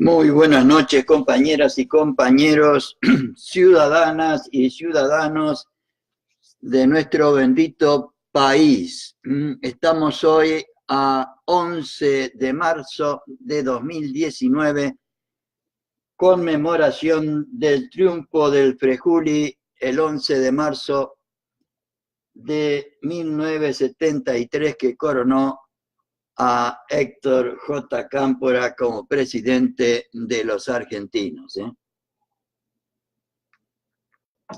Muy buenas noches, compañeras y compañeros, ciudadanas y ciudadanos de nuestro bendito país. Estamos hoy a 11 de marzo de 2019, conmemoración del triunfo del Frejuli el 11 de marzo de 1973, que coronó a Héctor J. Cámpora como presidente de los argentinos.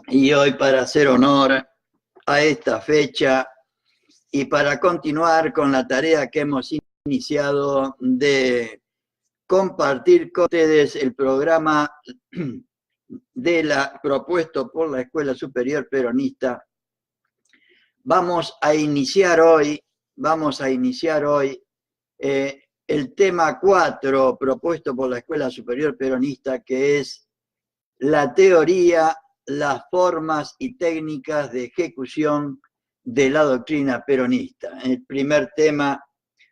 Y hoy, para hacer honor a esta fecha y para continuar con la tarea que hemos iniciado de compartir con ustedes el programa propuesto por la Escuela Superior Peronista, vamos a iniciar hoy el tema 4 propuesto por la Escuela Superior Peronista, que es la teoría, las formas y técnicas de ejecución de la doctrina peronista. El primer tema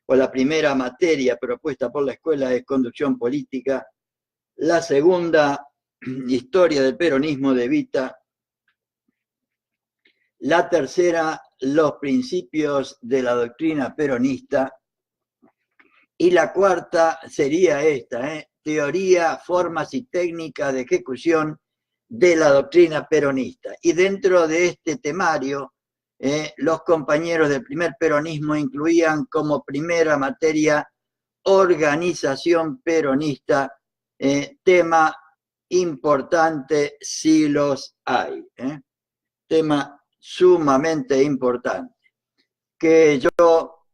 o la primera materia propuesta por la escuela es conducción política, la segunda, historia del peronismo de Evita, la tercera, los principios de la doctrina peronista, y la cuarta sería esta, teoría, formas y técnicas de ejecución de la doctrina peronista. Y dentro de este temario, los compañeros del primer peronismo incluían como primera materia organización peronista, tema importante si los hay, tema sumamente importante, que yo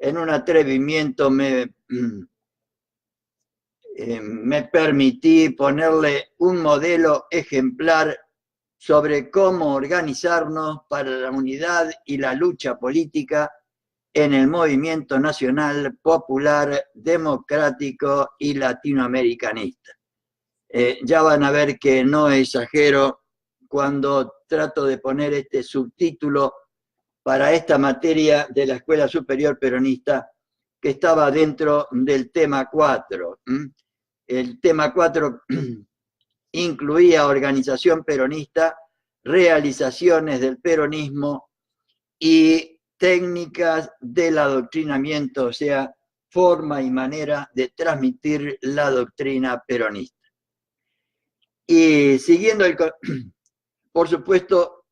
en un atrevimiento me permití ponerle un modelo ejemplar sobre cómo organizarnos para la unidad y la lucha política en el movimiento nacional, popular, democrático y latinoamericanista. Ya van a ver que no exagero cuando trato de poner este subtítulo para esta materia de la Escuela Superior Peronista, que estaba dentro del tema 4. El tema 4 incluía organización peronista, realizaciones del peronismo y técnicas del adoctrinamiento, o sea, forma y manera de transmitir la doctrina peronista. Y siguiendo por supuesto,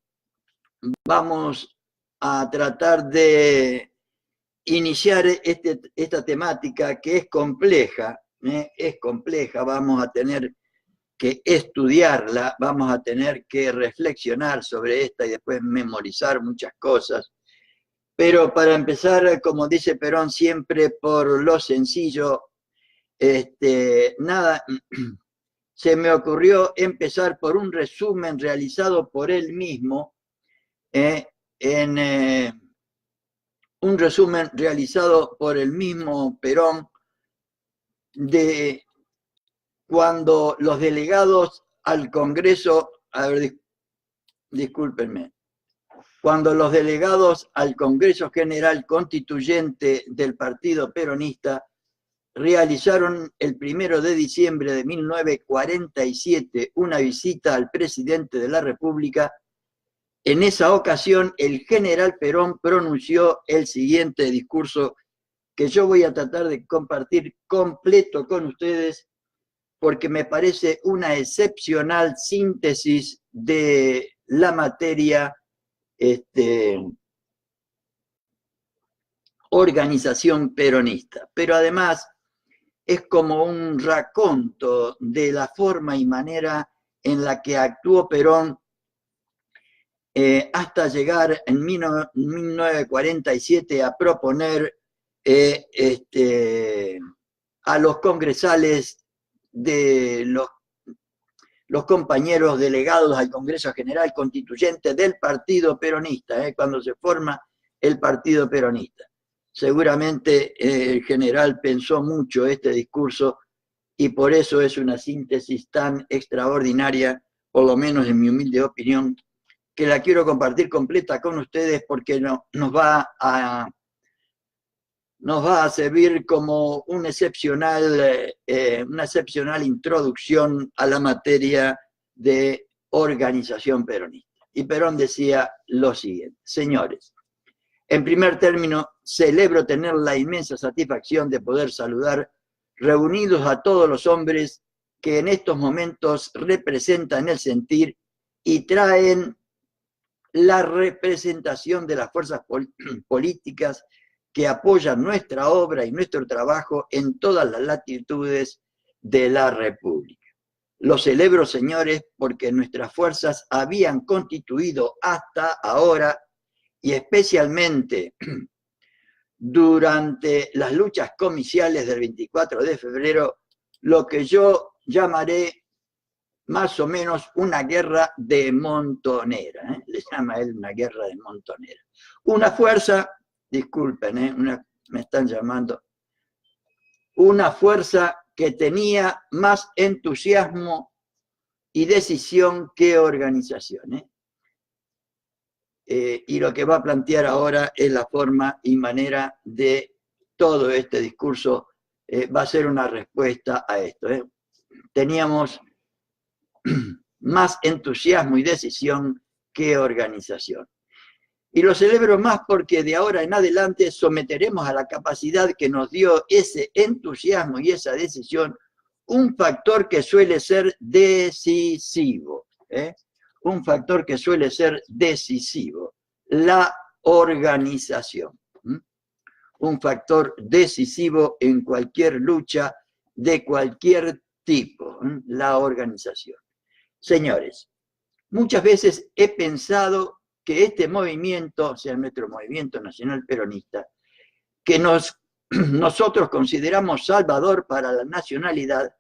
vamos a tratar de iniciar esta temática que es compleja, vamos a tener que estudiarla, vamos a tener que reflexionar sobre esta y después memorizar muchas cosas. Pero para empezar, como dice Perón, siempre por lo sencillo, se me ocurrió empezar por un resumen realizado por él mismo, un resumen realizado por el mismo Perón de cuando los delegados al Congreso, discúlpenme, cuando los delegados al Congreso General Constituyente del Partido Peronista realizaron el 1 de diciembre de 1947 una visita al presidente de la República. En esa ocasión, el general Perón pronunció el siguiente discurso que yo voy a tratar de compartir completo con ustedes porque me parece una excepcional síntesis de la materia organización peronista. Pero además es como un raconto de la forma y manera en la que actuó Perón hasta llegar en 1947 a proponer a los congresales de los compañeros delegados al Congreso General Constituyente del Partido Peronista, cuando se forma el Partido Peronista. Seguramente el general pensó mucho este discurso y por eso es una síntesis tan extraordinaria, por lo menos en mi humilde opinión, que la quiero compartir completa con ustedes porque nos va nos va a servir como una excepcional introducción a la materia de organización peronista. Y Perón decía lo siguiente: señores, en primer término, celebro tener la inmensa satisfacción de poder saludar reunidos a todos los hombres que en estos momentos representan el sentir y traen la representación de las fuerzas políticas que apoyan nuestra obra y nuestro trabajo en todas las latitudes de la República. Lo celebro, señores, porque nuestras fuerzas habían constituido hasta ahora, y especialmente durante las luchas comiciales del 24 de febrero, lo que yo llamaré más o menos una guerra de montonera. Le llama él una guerra de montonera. Una fuerza, disculpen, me están llamando, una fuerza que tenía más entusiasmo y decisión que organización. Y lo que va a plantear ahora es la forma y manera de todo este discurso, va a ser una respuesta a esto. Teníamos más entusiasmo y decisión que organización. Y lo celebro más porque de ahora en adelante someteremos a la capacidad que nos dio ese entusiasmo y esa decisión un factor que suele ser decisivo. Un factor que suele ser decisivo, la organización. Un factor decisivo en cualquier lucha de cualquier tipo, la organización. Señores, muchas veces he pensado que este movimiento, o sea, nuestro movimiento nacional peronista, que nosotros consideramos salvador para la nacionalidad,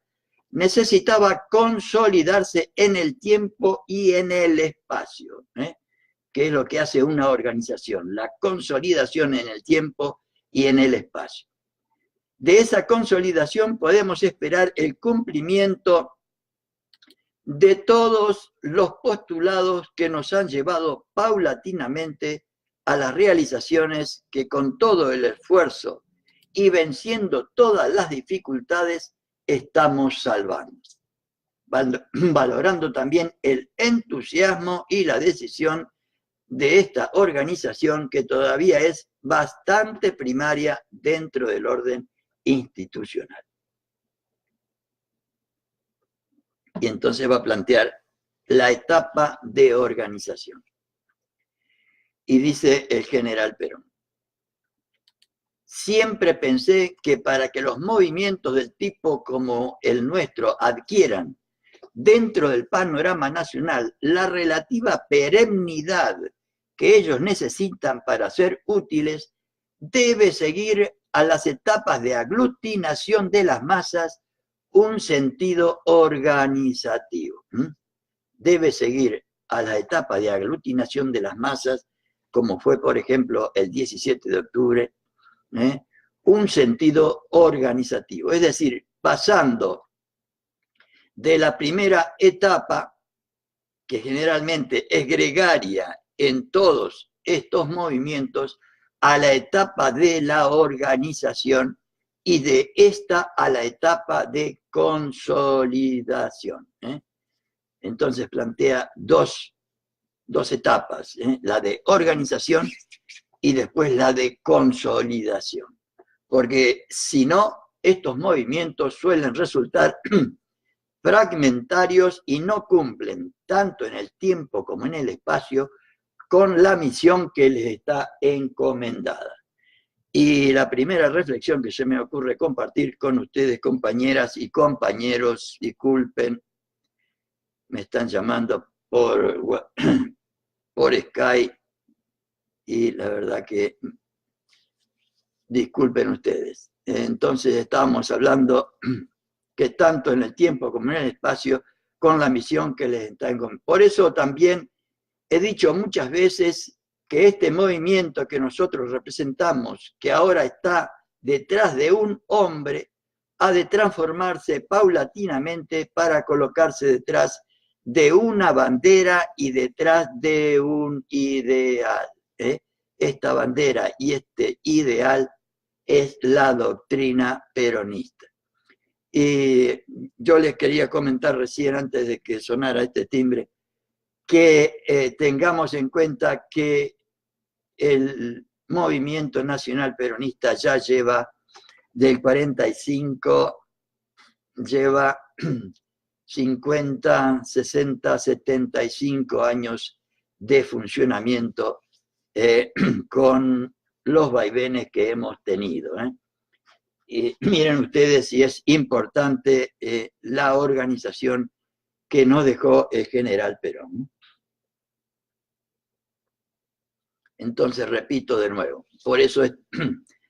necesitaba consolidarse en el tiempo y en el espacio, que es lo que hace una organización, la consolidación en el tiempo y en el espacio. De esa consolidación podemos esperar el cumplimiento de todos los postulados que nos han llevado paulatinamente a las realizaciones que con todo el esfuerzo y venciendo todas las dificultades estamos salvando, valorando también el entusiasmo y la decisión de esta organización que todavía es bastante primaria dentro del orden institucional. Y entonces va a plantear la etapa de organización. Y dice el general Perón: siempre pensé que para que los movimientos del tipo como el nuestro adquieran dentro del panorama nacional la relativa perennidad que ellos necesitan para ser útiles, debe seguir a las etapas de aglutinación de las masas un sentido organizativo. Debe seguir a la etapa de aglutinación de las masas, como fue, por ejemplo, el 17 de octubre, un sentido organizativo. Es decir, pasando de la primera etapa, que generalmente es gregaria en todos estos movimientos, a la etapa de la organización, y de esta a la etapa de consolidación. Entonces plantea dos etapas, la de organización y después la de consolidación. Porque si no, estos movimientos suelen resultar fragmentarios y no cumplen, tanto en el tiempo como en el espacio, con la misión que les está encomendada. Y la primera reflexión que se me ocurre compartir con ustedes, compañeras y compañeros, disculpen, me están llamando por Skype, y la verdad que disculpen ustedes. Entonces estábamos hablando que tanto en el tiempo como en el espacio, con la misión que les está encomendada. Por eso también he dicho muchas veces que este movimiento que nosotros representamos, que ahora está detrás de un hombre, ha de transformarse paulatinamente para colocarse detrás de una bandera y detrás de un ideal. Esta bandera y este ideal es la doctrina peronista. Y yo les quería comentar recién, antes de que sonara este timbre, que tengamos en cuenta que el movimiento nacional peronista ya lleva del 45, lleva 50, 60, 75 años de funcionamiento con los vaivenes que hemos tenido. Y miren ustedes si es importante la organización que nos dejó el general Perón. Entonces, repito de nuevo, por eso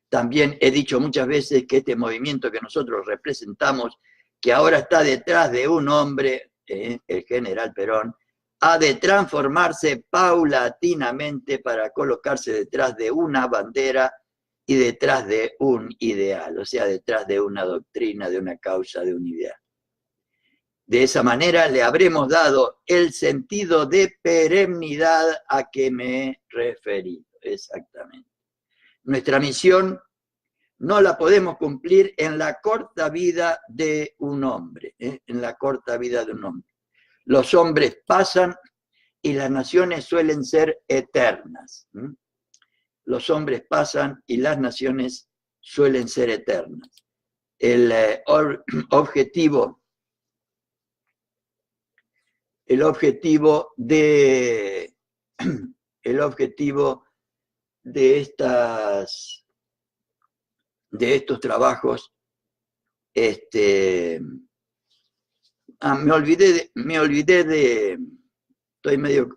también he dicho muchas veces que este movimiento que nosotros representamos, que ahora está detrás de un hombre, el general Perón, ha de transformarse paulatinamente para colocarse detrás de una bandera y detrás de un ideal, o sea, detrás de una doctrina, de una causa, de un ideal. De esa manera le habremos dado el sentido de perennidad a que me he referido, exactamente. Nuestra misión no la podemos cumplir en la corta vida de un hombre, en la corta vida de un hombre. Los hombres pasan y las naciones suelen ser eternas. Los hombres pasan y las naciones suelen ser eternas. El objetivo de estos trabajos, me olvidé de, estoy medio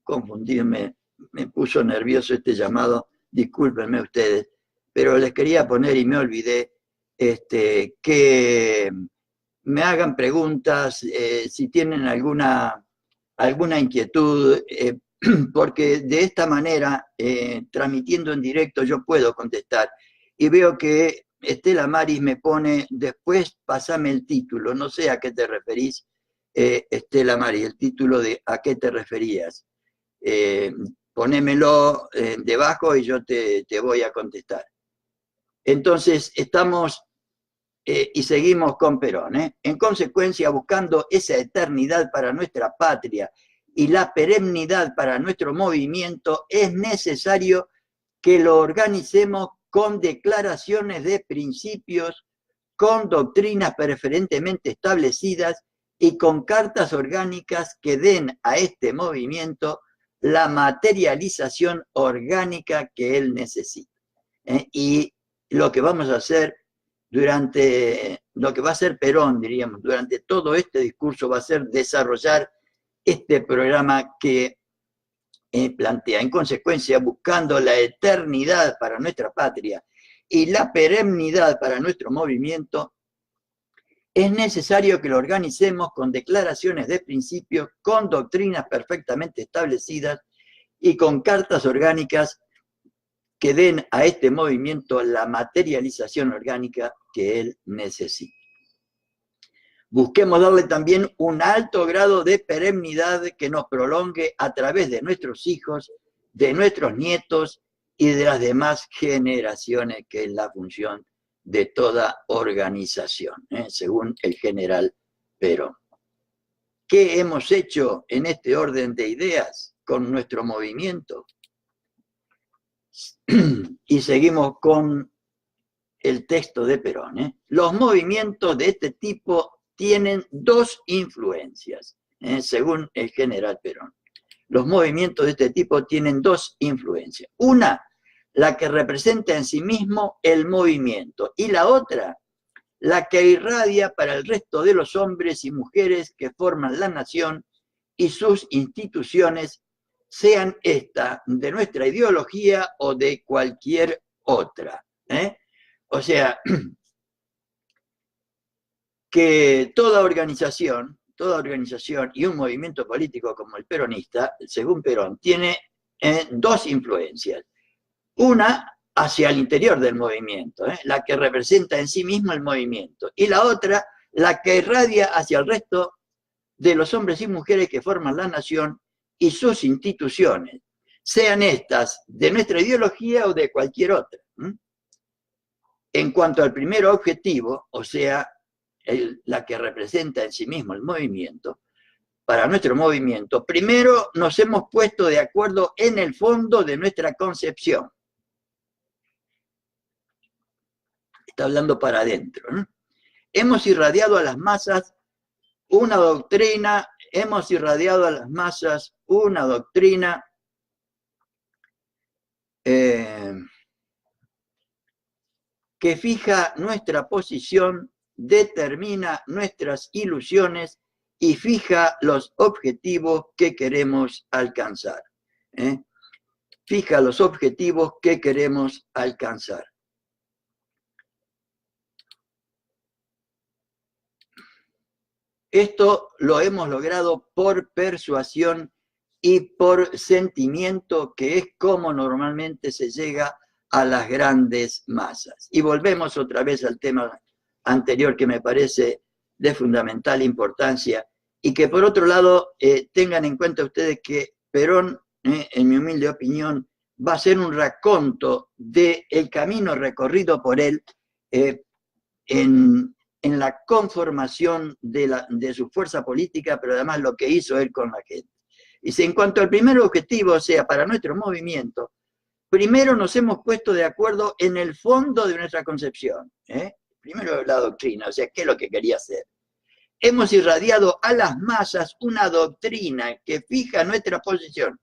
confundido, me puso nervioso este llamado, discúlpenme ustedes, pero les quería poner y me olvidé que me hagan preguntas, si tienen alguna inquietud, porque de esta manera, transmitiendo en directo, yo puedo contestar. Y veo que Estela Maris me pone, después pasame el título, no sé a qué te referís, Estela Maris, el título de a qué te referías. Ponémelo debajo y yo te voy a contestar. Entonces, estamos y seguimos con Perón. En consecuencia, buscando esa eternidad para nuestra patria y la perennidad para nuestro movimiento, es necesario que lo organicemos con declaraciones de principios, con doctrinas preferentemente establecidas y con cartas orgánicas que den a este movimiento la materialización orgánica que él necesita. Y lo que vamos a hacer lo que va a hacer Perón, diríamos, durante todo este discurso va a ser desarrollar este programa que plantea. En consecuencia, buscando la eternidad para nuestra patria y la perennidad para nuestro movimiento, es necesario que lo organicemos con declaraciones de principios, con doctrinas perfectamente establecidas y con cartas orgánicas que den a este movimiento la materialización orgánica que él necesita. Busquemos darle también un alto grado de perennidad que nos prolongue a través de nuestros hijos, de nuestros nietos y de las demás generaciones, que es la función de toda organización, según el general Perón. ¿Qué hemos hecho en este orden de ideas con nuestro movimiento? Y seguimos con el texto de Perón. Los movimientos de este tipo tienen dos influencias, según el general Perón. Los movimientos de este tipo tienen dos influencias. Una, la que representa en sí mismo el movimiento, y la otra, la que irradia para el resto de los hombres y mujeres que forman la nación y sus instituciones, sean esta de nuestra ideología o de cualquier otra. O sea, que toda organización y un movimiento político como el peronista, según Perón, tiene dos influencias. Una hacia el interior del movimiento, la que representa en sí mismo el movimiento, y la otra, la que irradia hacia el resto de los hombres y mujeres que forman la nación y sus instituciones, sean estas de nuestra ideología o de cualquier otra. En cuanto al primer objetivo, o sea, la que representa en sí mismo el movimiento, para nuestro movimiento, primero nos hemos puesto de acuerdo en el fondo de nuestra concepción. Está hablando para adentro, ¿no? Hemos irradiado a las masas una doctrina, que fija nuestra posición, determina nuestras ilusiones y fija los objetivos que queremos alcanzar. Fija los objetivos que queremos alcanzar. Esto lo hemos logrado por persuasión y por sentimiento, que es como normalmente se llega a las grandes masas. Y volvemos otra vez al tema anterior, que me parece de fundamental importancia, y que por otro lado tengan en cuenta ustedes que Perón, en mi humilde opinión, va a ser un raconto del camino recorrido por él en la conformación de su fuerza política, pero además lo que hizo él con la gente. Y en cuanto al primer objetivo, o sea, para nuestro movimiento, primero nos hemos puesto de acuerdo en el fondo de nuestra concepción. Primero la doctrina, o sea, ¿qué es lo que quería hacer? Hemos irradiado a las masas una doctrina que fija nuestra posición.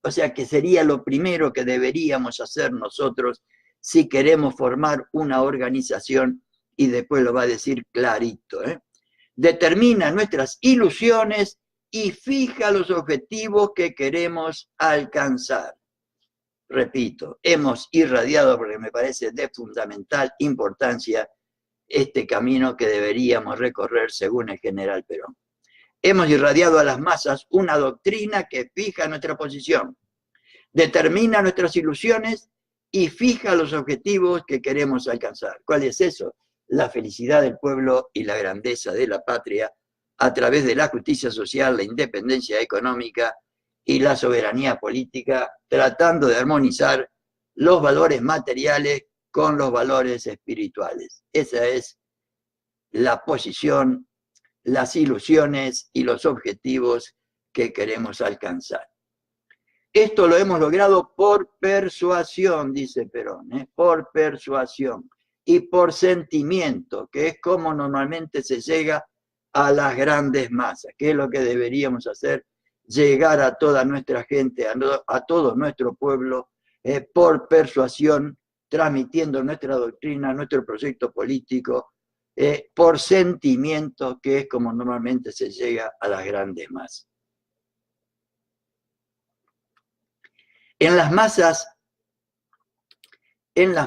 O sea, que sería lo primero que deberíamos hacer nosotros si queremos formar una organización, y después lo va a decir clarito. Determina nuestras ilusiones y fija los objetivos que queremos alcanzar. Repito, hemos irradiado, porque me parece de fundamental importancia, este camino que deberíamos recorrer según el general Perón. Hemos irradiado a las masas una doctrina que fija nuestra posición, determina nuestras ilusiones y fija los objetivos que queremos alcanzar. ¿Cuál es eso? La felicidad del pueblo y la grandeza de la patria a través de la justicia social, la independencia económica y la soberanía política, tratando de armonizar los valores materiales con los valores espirituales. Esa es la posición, las ilusiones y los objetivos que queremos alcanzar. Esto lo hemos logrado por persuasión, dice Perón, por persuasión y por sentimiento, que es como normalmente se llega a las grandes masas, que es lo que deberíamos hacer, llegar a toda nuestra gente, a todo nuestro pueblo, por persuasión, transmitiendo nuestra doctrina, nuestro proyecto político, por sentimiento, que es como normalmente se llega a las grandes masas. En las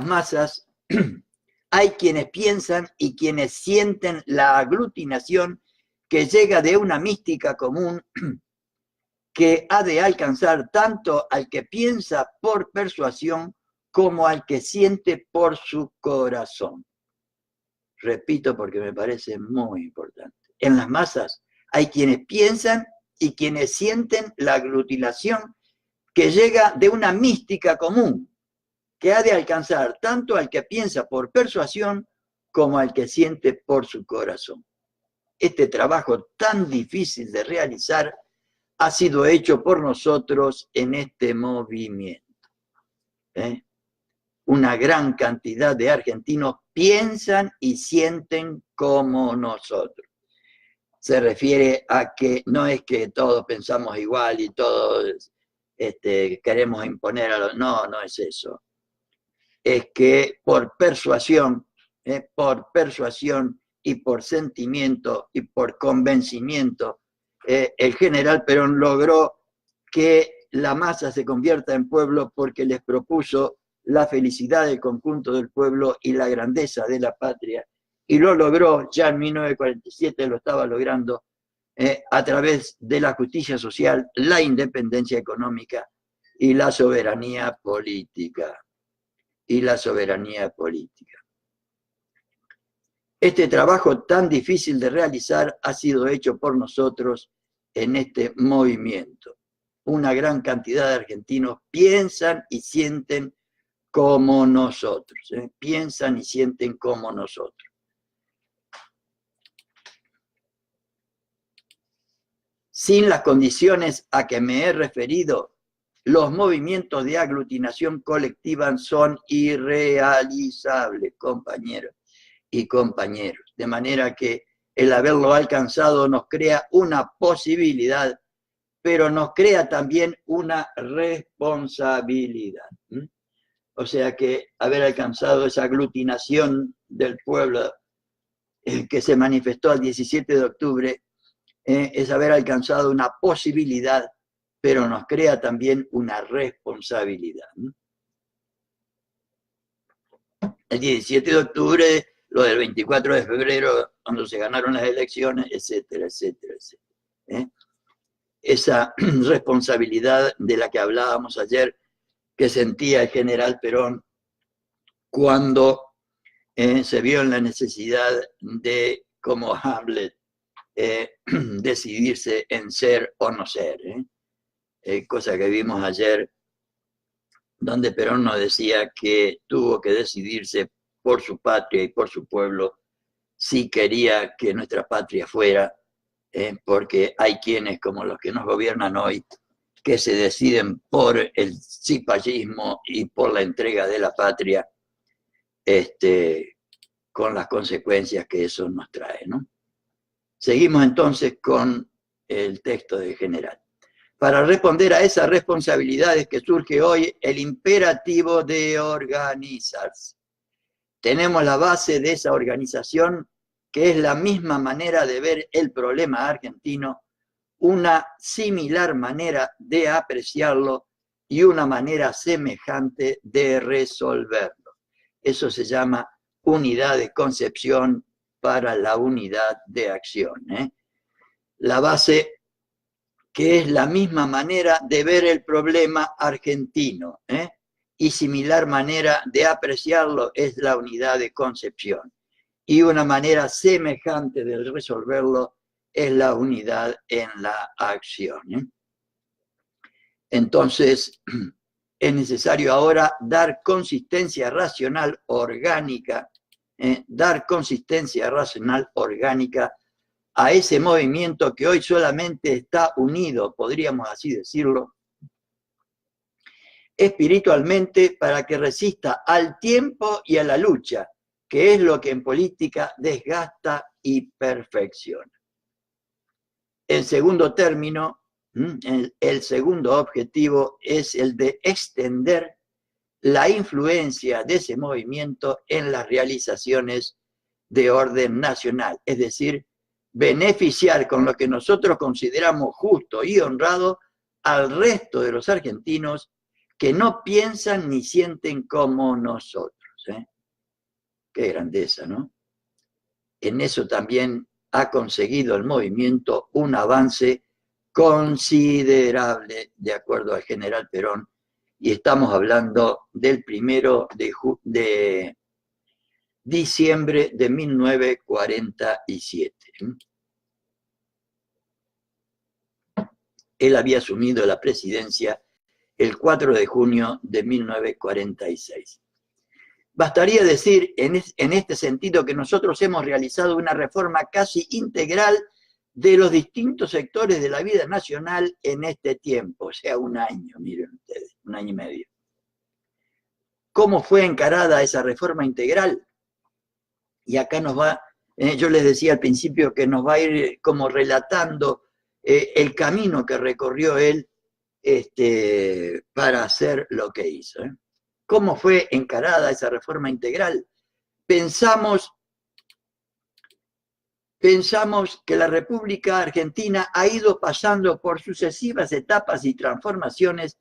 masas hay quienes piensan y quienes sienten la aglutinación que llega de una mística común que ha de alcanzar tanto al que piensa por persuasión como al que siente por su corazón. Repito porque me parece muy importante. En las masas hay quienes piensan y quienes sienten la aglutinación que llega de una mística común que ha de alcanzar tanto al que piensa por persuasión como al que siente por su corazón. Este trabajo tan difícil de realizar ha sido hecho por nosotros en este movimiento. Una gran cantidad de argentinos piensan y sienten como nosotros. Se refiere a que no es que todos pensamos igual y todos queremos imponer a los... No, no es eso. Es que por persuasión y por sentimiento y por convencimiento, el general Perón logró que la masa se convierta en pueblo porque les propuso la felicidad del conjunto del pueblo y la grandeza de la patria. Y lo logró, ya en 1947 lo estaba logrando, a través de la justicia social, la independencia económica y la soberanía política. Este trabajo tan difícil de realizar ha sido hecho por nosotros en este movimiento. una gran cantidad de argentinos piensan y sienten como nosotros, piensan y sienten como nosotros. Sin las condiciones a que me he referido, los movimientos de aglutinación colectiva son irrealizables, compañeros y compañeros. De manera que el haberlo alcanzado nos crea una posibilidad, pero nos crea también una responsabilidad. O sea que haber alcanzado esa aglutinación del pueblo que se manifestó el 17 de octubre es haber alcanzado una posibilidad, pero nos crea también una responsabilidad. El 17 de octubre, lo del 24 de febrero, cuando se ganaron las elecciones, etcétera, etcétera, etcétera. Esa responsabilidad de la que hablábamos ayer, que sentía el general Perón cuando se vio en la necesidad de, como Hamlet, decidirse en ser o no ser, cosa que vimos ayer, donde Perón nos decía que tuvo que decidirse por su patria y por su pueblo si quería que nuestra patria fuera, porque hay quienes, como los que nos gobiernan hoy, que se deciden por el cipallismo y por la entrega de la patria, con las consecuencias que eso nos trae, ¿no? Seguimos entonces con el texto de general. Para responder a esas responsabilidades que surge hoy, el imperativo de organizarse. Tenemos la base de esa organización, que es la misma manera de ver el problema argentino, una similar manera de apreciarlo y una manera semejante de resolverlo. Eso se llama unidad de concepción para la unidad de acción. La base, que es la misma manera de ver el problema argentino, y similar manera de apreciarlo, es la unidad de concepción. Y una manera semejante de resolverlo es la unidad en la acción. Entonces, es necesario ahora dar consistencia racional orgánica, dar consistencia racional orgánica a ese movimiento que hoy solamente está unido, podríamos así decirlo, espiritualmente, para que resista al tiempo y a la lucha, que es lo que en política desgasta y perfecciona. En segundo término, el segundo objetivo es el de extender la influencia de ese movimiento en las realizaciones de orden nacional, es decir, beneficiar con lo que nosotros consideramos justo y honrado al resto de los argentinos que no piensan ni sienten como nosotros. Qué grandeza, ¿no? En eso también ha conseguido el movimiento un avance considerable, de acuerdo al general Perón, y estamos hablando del 1 de diciembre de 1947. Él había asumido la presidencia el 4 de junio de 1946. Bastaría decir en este sentido que nosotros hemos realizado una reforma casi integral de los distintos sectores de la vida nacional en este tiempo, o sea, un año, miren ustedes, 1 año y medio. ¿Cómo fue encarada esa reforma integral? Y acá nos va, yo les decía al principio que nos va a ir como relatando el camino que recorrió él para hacer lo que hizo. ¿Cómo fue encarada esa reforma integral? Pensamos que la República Argentina ha ido pasando por sucesivas etapas y transformaciones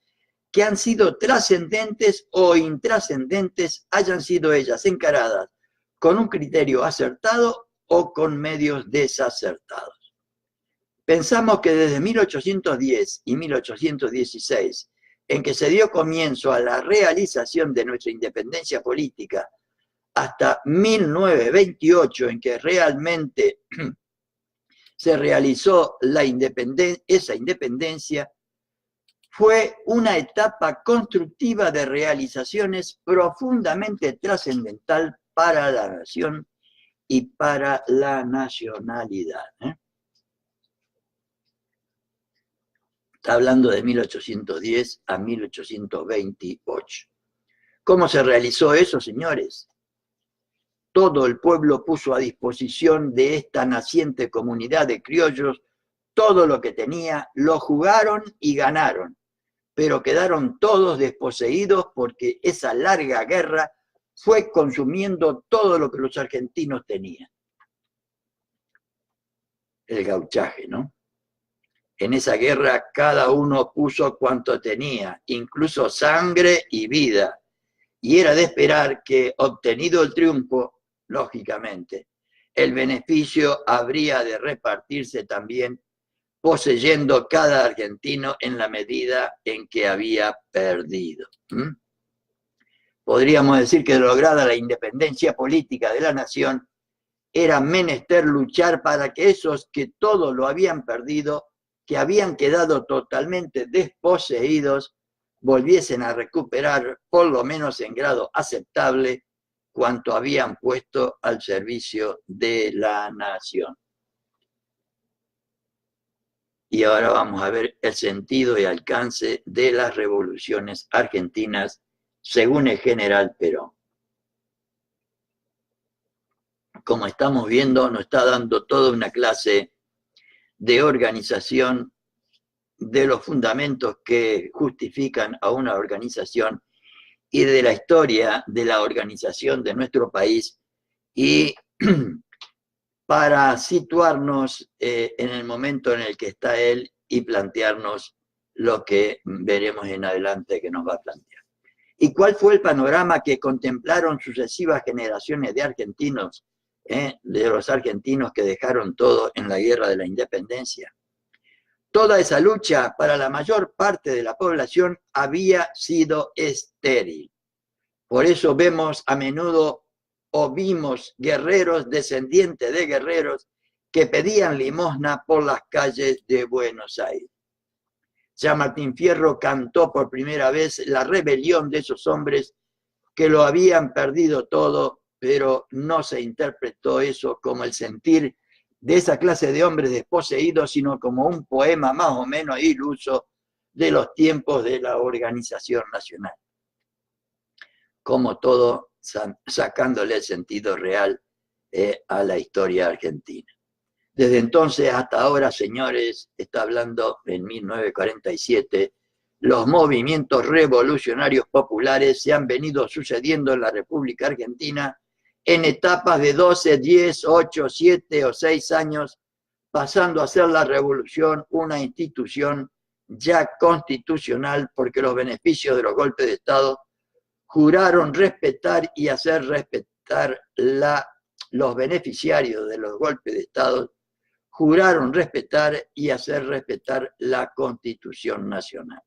que han sido trascendentes o intrascendentes, hayan sido ellas encaradas con un criterio acertado o con medios desacertados. Pensamos que desde 1810 y 1816, en que se dio comienzo a la realización de nuestra independencia política, hasta 1928, en que realmente se realizó esa independencia, fue una etapa constructiva de realizaciones profundamente trascendental para la nación y para la nacionalidad. Está hablando de 1810 a 1828. ¿Cómo se realizó eso, señores? Todo el pueblo puso a disposición de esta naciente comunidad de criollos todo lo que tenía, lo jugaron y ganaron, pero quedaron todos desposeídos porque esa larga guerra fue consumiendo todo lo que los argentinos tenían. El gauchaje, ¿no? En esa guerra cada uno puso cuanto tenía, incluso sangre y vida, y era de esperar que, obtenido el triunfo, lógicamente, el beneficio habría de repartirse también, poseyendo cada argentino en la medida en que había perdido. Podríamos decir que lograda la independencia política de la nación, era menester luchar para que esos que todo lo habían perdido, que habían quedado totalmente desposeídos, volviesen a recuperar, por lo menos en grado aceptable, cuanto habían puesto al servicio de la nación. Y ahora vamos a ver el sentido y alcance de las revoluciones argentinas según el general Perón. Como estamos viendo, nos está dando toda una clase de organización, de los fundamentos que justifican a una organización y de la historia de la organización de nuestro país, y para situarnos en el momento en el que está él y plantearnos lo que veremos en adelante que nos va a plantear. ¿Y cuál fue el panorama que contemplaron sucesivas generaciones de argentinos, de los argentinos que dejaron todo en la guerra de la independencia? Toda esa lucha para la mayor parte de la población había sido estéril. Por eso vemos a menudo o vimos guerreros descendientes de guerreros que pedían limosna por las calles de Buenos Aires. Ya Martín Fierro cantó por primera vez la rebelión de esos hombres que lo habían perdido todo, pero no se interpretó eso como el sentir de esa clase de hombres desposeídos, sino como un poema más o menos iluso de los tiempos de la organización nacional. Como todo, sacándole el sentido real a la historia argentina. Desde entonces hasta ahora, señores, está hablando en 1947, los movimientos revolucionarios populares se han venido sucediendo en la República Argentina en etapas de 12, 10, 8, 7 o 6 años, pasando a ser la revolución una institución ya constitucional, porque los beneficios de los golpes de Estado juraron respetar y hacer respetar los beneficiarios de los golpes de Estado, juraron respetar y hacer respetar la Constitución Nacional.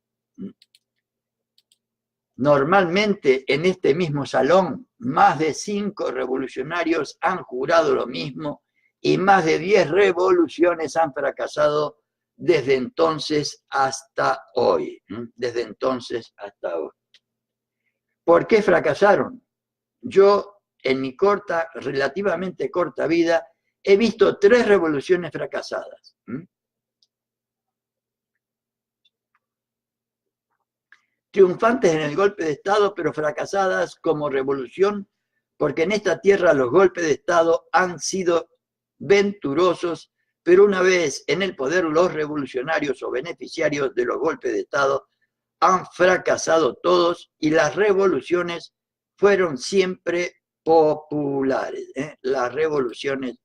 Normalmente en este mismo salón, más de 5 revolucionarios han jurado lo mismo y más de 10 revoluciones han fracasado desde entonces hasta hoy. Desde entonces hasta hoy. ¿Por qué fracasaron? Yo, en mi relativamente corta vida, he visto 3 revoluciones fracasadas. Triunfantes en el golpe de Estado, pero fracasadas como revolución, porque en esta tierra los golpes de Estado han sido venturosos, pero una vez en el poder los revolucionarios o beneficiarios de los golpes de Estado han fracasado todos y las revoluciones fueron siempre populares. Las revoluciones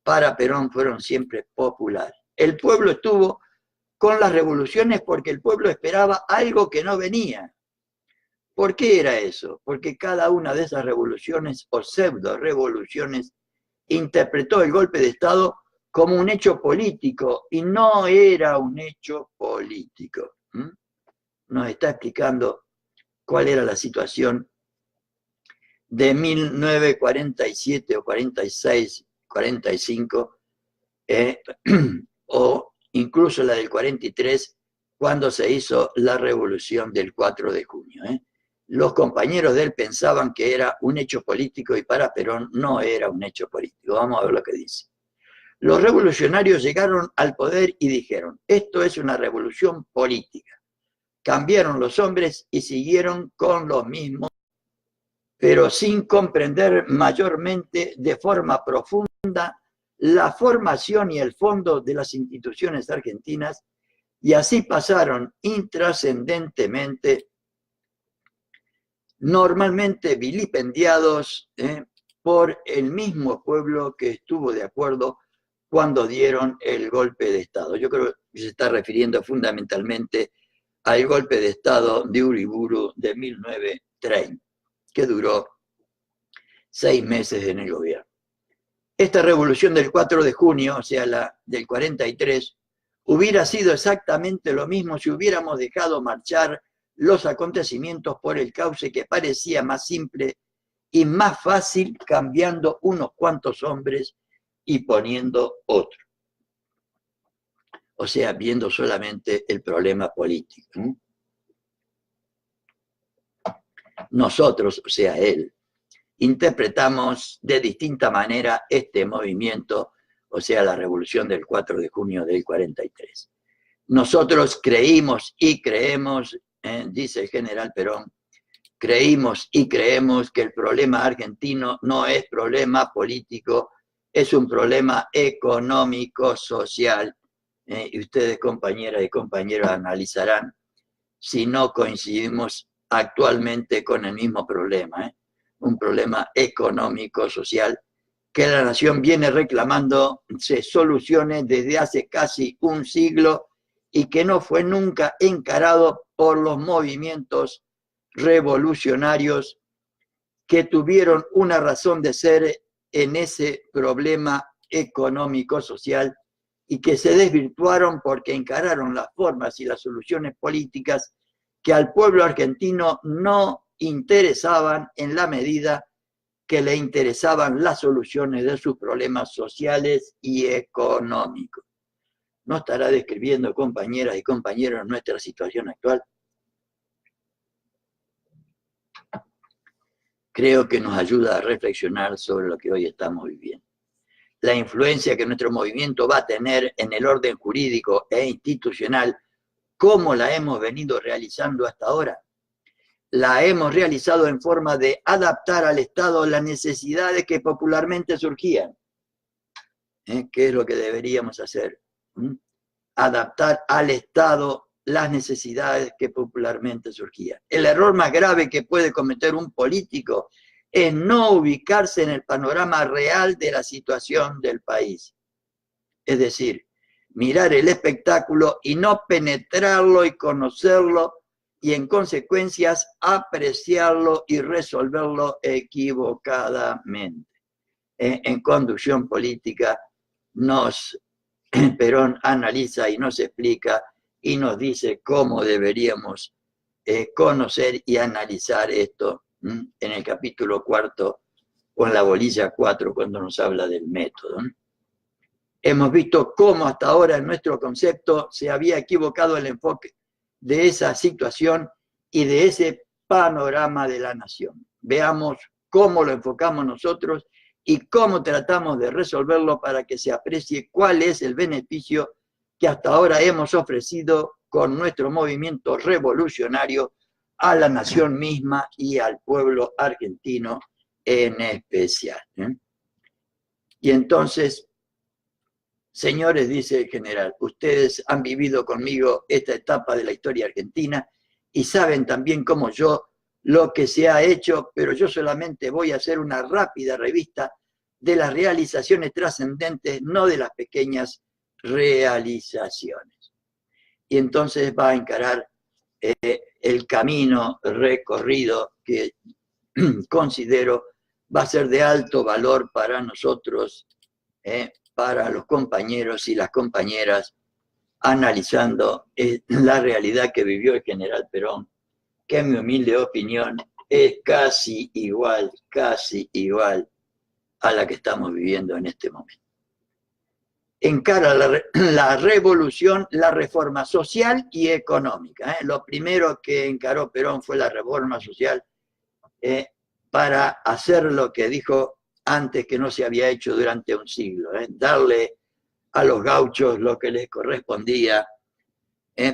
para Perón fueron siempre populares. El pueblo estuvo con las revoluciones porque el pueblo esperaba algo que no venía. ¿Por qué era eso? Porque cada una de esas revoluciones o pseudo-revoluciones interpretó el golpe de Estado como un hecho político y no era un hecho político. Nos está explicando cuál era la situación de 1947 o 46, 45, o incluso la del 43, cuando se hizo la revolución del 4 de junio. Los compañeros de él pensaban que era un hecho político y para Perón no era un hecho político. Vamos a ver lo que dice. Los revolucionarios llegaron al poder y dijeron, esto es una revolución política. Cambiaron los hombres y siguieron con los mismos, pero sin comprender mayormente de forma profunda la formación y el fondo de las instituciones argentinas, y así pasaron intrascendentemente, normalmente vilipendiados por el mismo pueblo que estuvo de acuerdo cuando dieron el golpe de Estado. Yo creo que se está refiriendo fundamentalmente al golpe de Estado de Uriburu de 1930, que duró 6 meses en el gobierno. Esta revolución del 4 de junio, o sea, la del 43, hubiera sido exactamente lo mismo si hubiéramos dejado marchar los acontecimientos por el cauce que parecía más simple y más fácil, cambiando unos cuantos hombres y poniendo otro. O sea, viendo solamente el problema político. Nosotros, o sea, él, interpretamos de distinta manera este movimiento, o sea, la revolución del 4 de junio del 43. Nosotros creímos y creemos, dice el general Perón, creímos y creemos que el problema argentino no es problema político, es un problema económico, social, y ustedes, compañeras y compañeros, analizarán si no coincidimos actualmente con el mismo problema, un problema económico, social, que la nación viene reclamando se solucione desde hace casi un siglo y que no fue nunca encarado por los movimientos revolucionarios que tuvieron una razón de ser en ese problema económico-social y que se desvirtuaron porque encararon las formas y las soluciones políticas que al pueblo argentino no interesaban en la medida que le interesaban las soluciones de sus problemas sociales y económicos. ¿No estará describiendo, compañeras y compañeros, nuestra situación actual? Creo que nos ayuda a reflexionar sobre lo que hoy estamos viviendo. La influencia que nuestro movimiento va a tener en el orden jurídico e institucional, ¿cómo la hemos venido realizando hasta ahora? La hemos realizado en forma de adaptar al Estado las necesidades que popularmente surgían. ¿Qué es lo que deberíamos hacer? Adaptar al Estado las necesidades que popularmente surgían. El error más grave que puede cometer un político es no ubicarse en el panorama real de la situación del país. Es decir, mirar el espectáculo y no penetrarlo y conocerlo y en consecuencias apreciarlo y resolverlo equivocadamente. En conducción política Perón analiza y nos explica y nos dice cómo deberíamos conocer y analizar esto en el capítulo 4 o en la bolilla 4 cuando nos habla del método. Hemos visto cómo hasta ahora en nuestro concepto se había equivocado el enfoque de esa situación y de ese panorama de la nación. Veamos cómo lo enfocamos nosotros y cómo tratamos de resolverlo para que se aprecie cuál es el beneficio que hasta ahora hemos ofrecido con nuestro movimiento revolucionario a la nación misma y al pueblo argentino en especial. Y entonces, señores, dice el general, ustedes han vivido conmigo esta etapa de la historia argentina y saben también como yo lo que se ha hecho, pero yo solamente voy a hacer una rápida revista de las realizaciones trascendentes, no de las pequeñas realizaciones. Y entonces va a encarar el camino recorrido que considero va a ser de alto valor para nosotros, para los compañeros y las compañeras, analizando la realidad que vivió el general Perón, que en mi humilde opinión es casi igual a la que estamos viviendo en este momento. encara la revolución, la reforma social y económica. Lo primero que encaró Perón fue la reforma social para hacer lo que dijo antes que no se había hecho durante un siglo, darle a los gauchos lo que les correspondía,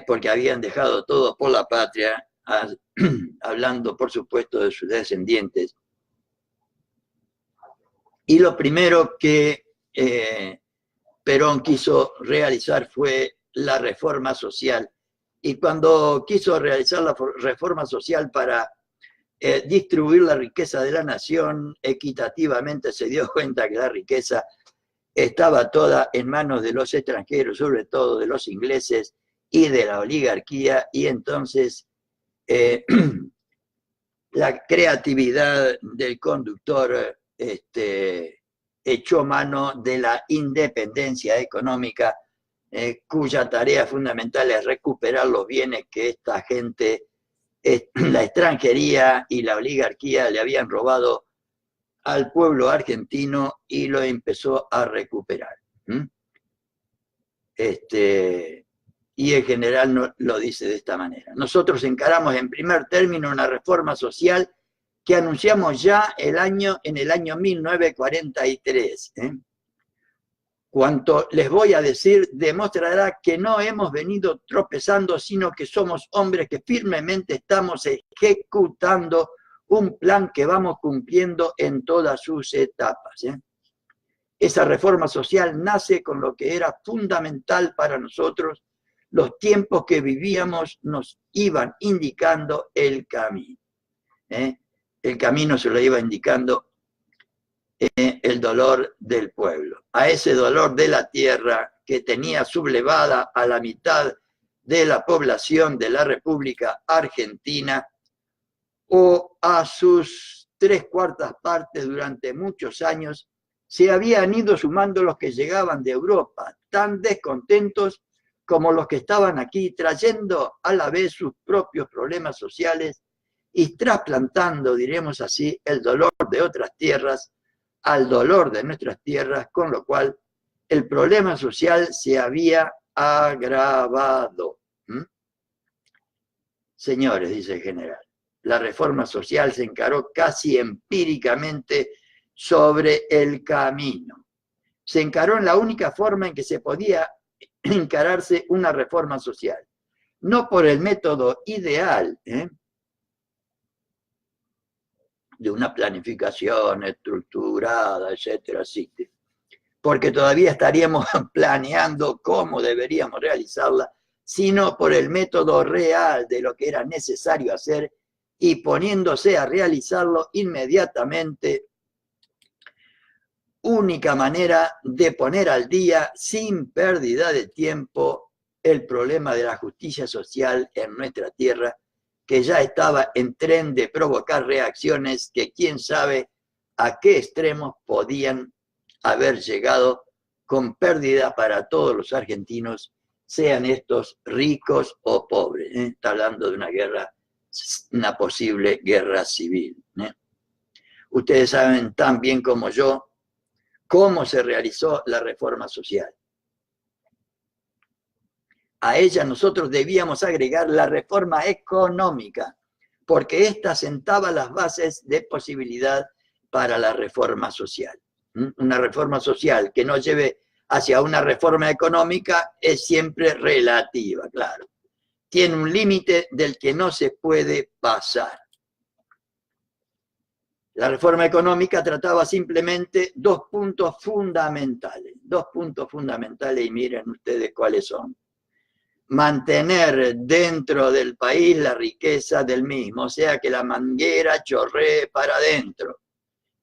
porque habían dejado todo por la patria, hablando por supuesto de sus descendientes. Y lo primero que Perón quiso realizar fue la reforma social. Y cuando quiso realizar la reforma social para distribuir la riqueza de la nación equitativamente, se dio cuenta que la riqueza estaba toda en manos de los extranjeros, sobre todo de los ingleses y de la oligarquía, y entonces la creatividad del conductor echó mano de la independencia económica, cuya tarea fundamental es recuperar los bienes que esta gente, la extranjería y la oligarquía le habían robado al pueblo argentino, y lo empezó a recuperar. Y en general no, lo dice de esta manera. Nosotros encaramos en primer término una reforma social que anunciamos ya en el año 1943. Cuanto les voy a decir demostrará que no hemos venido tropezando, sino que somos hombres que firmemente estamos ejecutando un plan que vamos cumpliendo en todas sus etapas. Esa reforma social nace con lo que era fundamental para nosotros. Los tiempos que vivíamos nos iban indicando el camino. El camino se lo iba indicando el dolor del pueblo. A ese dolor de la tierra que tenía sublevada a la mitad de la población de la República Argentina, o a sus 3/4 partes durante muchos años, se habían ido sumando los que llegaban de Europa, tan descontentos como los que estaban aquí, trayendo a la vez sus propios problemas sociales y trasplantando, diremos así, el dolor de otras tierras al dolor de nuestras tierras, con lo cual el problema social se había agravado. Señores, dice el general, la reforma social se encaró casi empíricamente sobre el camino. Se encaró en la única forma en que se podía encararse una reforma social, no por el método ideal de una planificación estructurada, etcétera, etcétera, porque todavía estaríamos planeando cómo deberíamos realizarla, sino por el método real de lo que era necesario hacer y poniéndose a realizarlo inmediatamente, única manera de poner al día, sin pérdida de tiempo, el problema de la justicia social en nuestra tierra, que ya estaba en tren de provocar reacciones que quién sabe a qué extremos podían haber llegado, con pérdida para todos los argentinos, sean estos ricos o pobres. Está hablando de una guerra, una posible guerra civil. Ustedes saben tan bien como yo cómo se realizó la reforma social. A ella nosotros debíamos agregar la reforma económica, porque ésta sentaba las bases de posibilidad para la reforma social. Una reforma social que no lleve hacia una reforma económica es siempre relativa, claro. Tiene un límite del que no se puede pasar. La reforma económica trataba simplemente dos puntos fundamentales, y miren ustedes cuáles son. Mantener dentro del país la riqueza del mismo, o sea, que la manguera chorree para adentro.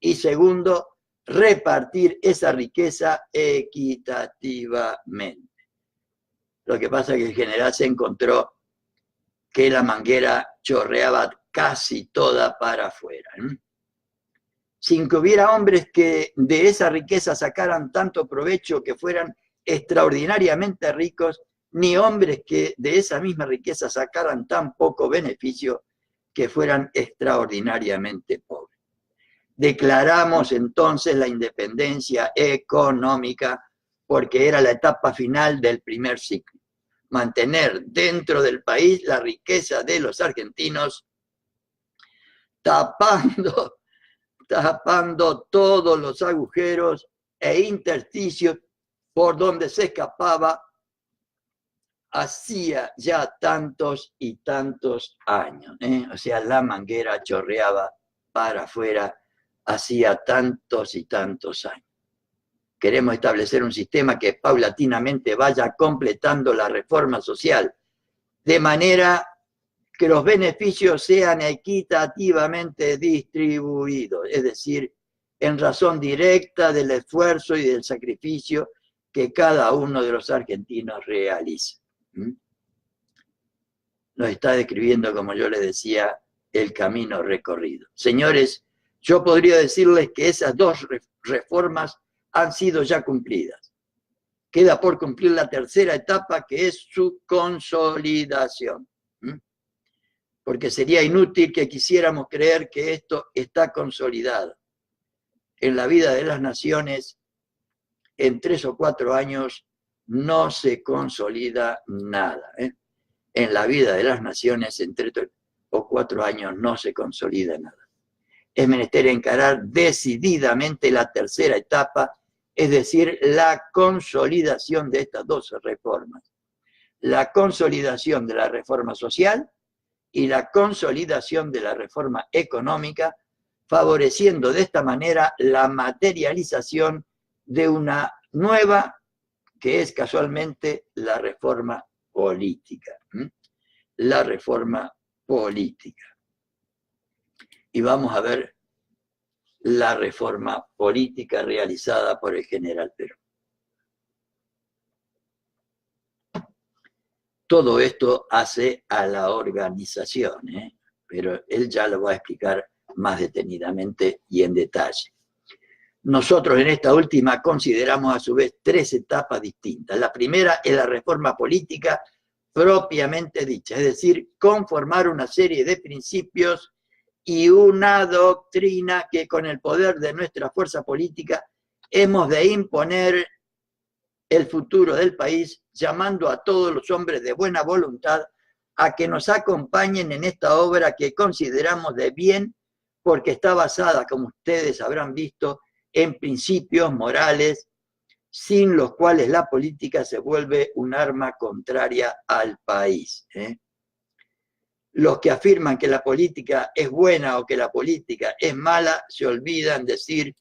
Y segundo, repartir esa riqueza equitativamente. Lo que pasa es que el general se encontró que la manguera chorreaba casi toda para afuera. Sin que hubiera hombres que de esa riqueza sacaran tanto provecho, que fueran extraordinariamente ricos, ni hombres que de esa misma riqueza sacaran tan poco beneficio, que fueran extraordinariamente pobres. Declaramos entonces la independencia económica porque era la etapa final del primer ciclo. Mantener dentro del país la riqueza de los argentinos, tapando todos los agujeros e intersticios por donde se escapaba hacía ya tantos y tantos años. O sea, la manguera chorreaba para afuera hacía tantos y tantos años. Queremos establecer un sistema que paulatinamente vaya completando la reforma social, de manera que los beneficios sean equitativamente distribuidos, es decir, en razón directa del esfuerzo y del sacrificio que cada uno de los argentinos realiza. Nos está describiendo, como yo les decía, el camino recorrido. Señores, yo podría decirles que esas dos reformas han sido ya cumplidas. Queda por cumplir la tercera etapa, que es su consolidación. Porque sería inútil que quisiéramos creer que esto está consolidado. En la vida de las naciones, en 3 o 4 años, no se consolida nada. En la vida de las naciones, en 3 o 4 años, no se consolida nada. Es menester encarar decididamente la tercera etapa, es decir, la consolidación de estas dos reformas. La consolidación de la reforma social y la consolidación de la reforma económica, favoreciendo de esta manera la materialización de una nueva, que es casualmente la reforma política. La reforma política. Y vamos a ver la reforma política realizada por el general Perón. Todo esto hace a la organización, pero él ya lo va a explicar más detenidamente y en detalle. Nosotros en esta última consideramos a su vez 3 etapas distintas. La primera es la reforma política propiamente dicha, es decir, conformar una serie de principios y una doctrina que con el poder de nuestra fuerza política hemos de imponer el futuro del país, llamando a todos los hombres de buena voluntad a que nos acompañen en esta obra que consideramos de bien, porque está basada, como ustedes habrán visto, en principios morales, sin los cuales la política se vuelve un arma contraria al país. Los que afirman que la política es buena o que la política es mala, se olvidan decir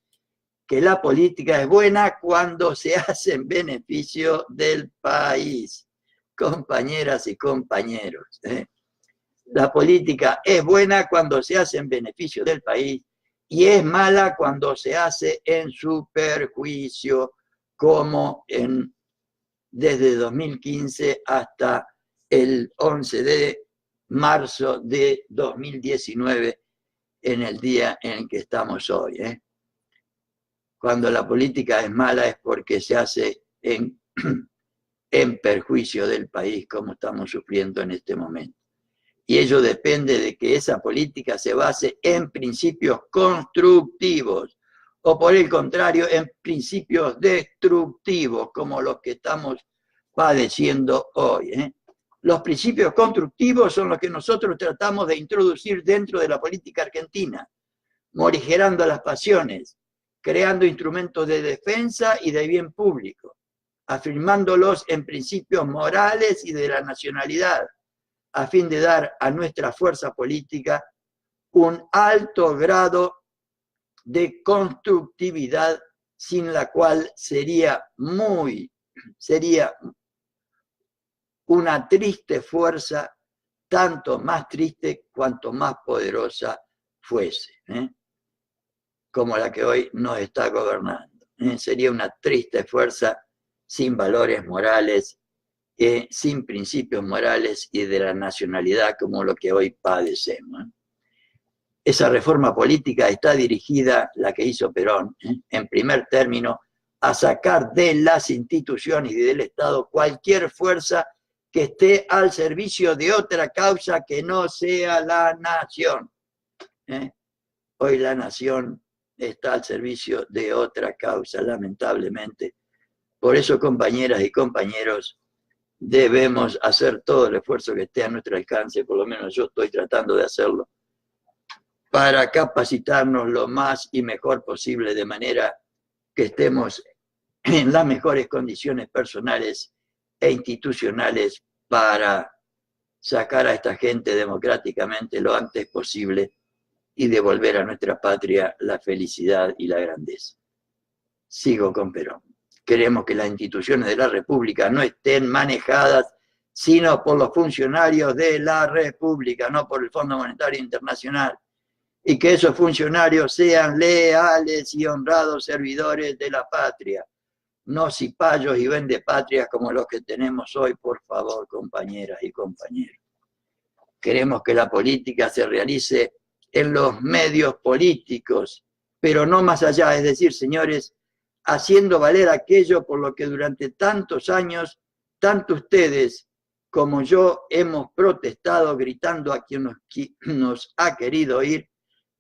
que la política es buena cuando se hace en beneficio del país, compañeras y compañeros. La política es buena cuando se hace en beneficio del país y es mala cuando se hace en su perjuicio, como desde 2015 hasta el 11 de marzo de 2019, en el día en el que estamos hoy. Cuando la política es mala es porque se hace en perjuicio del país, como estamos sufriendo en este momento. Y ello depende de que esa política se base en principios constructivos, o por el contrario, en principios destructivos, como los que estamos padeciendo hoy. Los principios constructivos son los que nosotros tratamos de introducir dentro de la política argentina, morigerando las pasiones, creando instrumentos de defensa y de bien público, afirmándolos en principios morales y de la nacionalidad, a fin de dar a nuestra fuerza política un alto grado de constructividad, sin la cual sería una triste fuerza, tanto más triste cuanto más poderosa fuese, como la que hoy nos está gobernando. Sería una triste fuerza sin valores morales, sin principios morales y de la nacionalidad, como lo que hoy padecemos. Esa reforma política está dirigida, la que hizo Perón, en primer término, a sacar de las instituciones y del Estado cualquier fuerza que esté al servicio de otra causa que no sea la nación. Hoy la nación está al servicio de otra causa, lamentablemente, Por eso, compañeras y compañeros, debemos hacer todo el esfuerzo que esté a nuestro alcance, por lo menos yo estoy tratando de hacerlo, para capacitarnos lo más y mejor posible, de manera que estemos en las mejores condiciones personales e institucionales para sacar a esta gente democráticamente lo antes posible y devolver a nuestra patria la felicidad y la grandeza. Sigo con Perón. Queremos que las instituciones de la República no estén manejadas sino por los funcionarios de la República, no por el Fondo Monetario Internacional, y que esos funcionarios sean leales y honrados servidores de la patria, no cipayos y vendepatrias como los que tenemos hoy, por favor, compañeras y compañeros. Queremos que la política se realice en los medios políticos, pero no más allá, es decir, señores, haciendo valer aquello por lo que durante tantos años, tanto ustedes como yo hemos protestado, gritando a quien nos ha querido oír,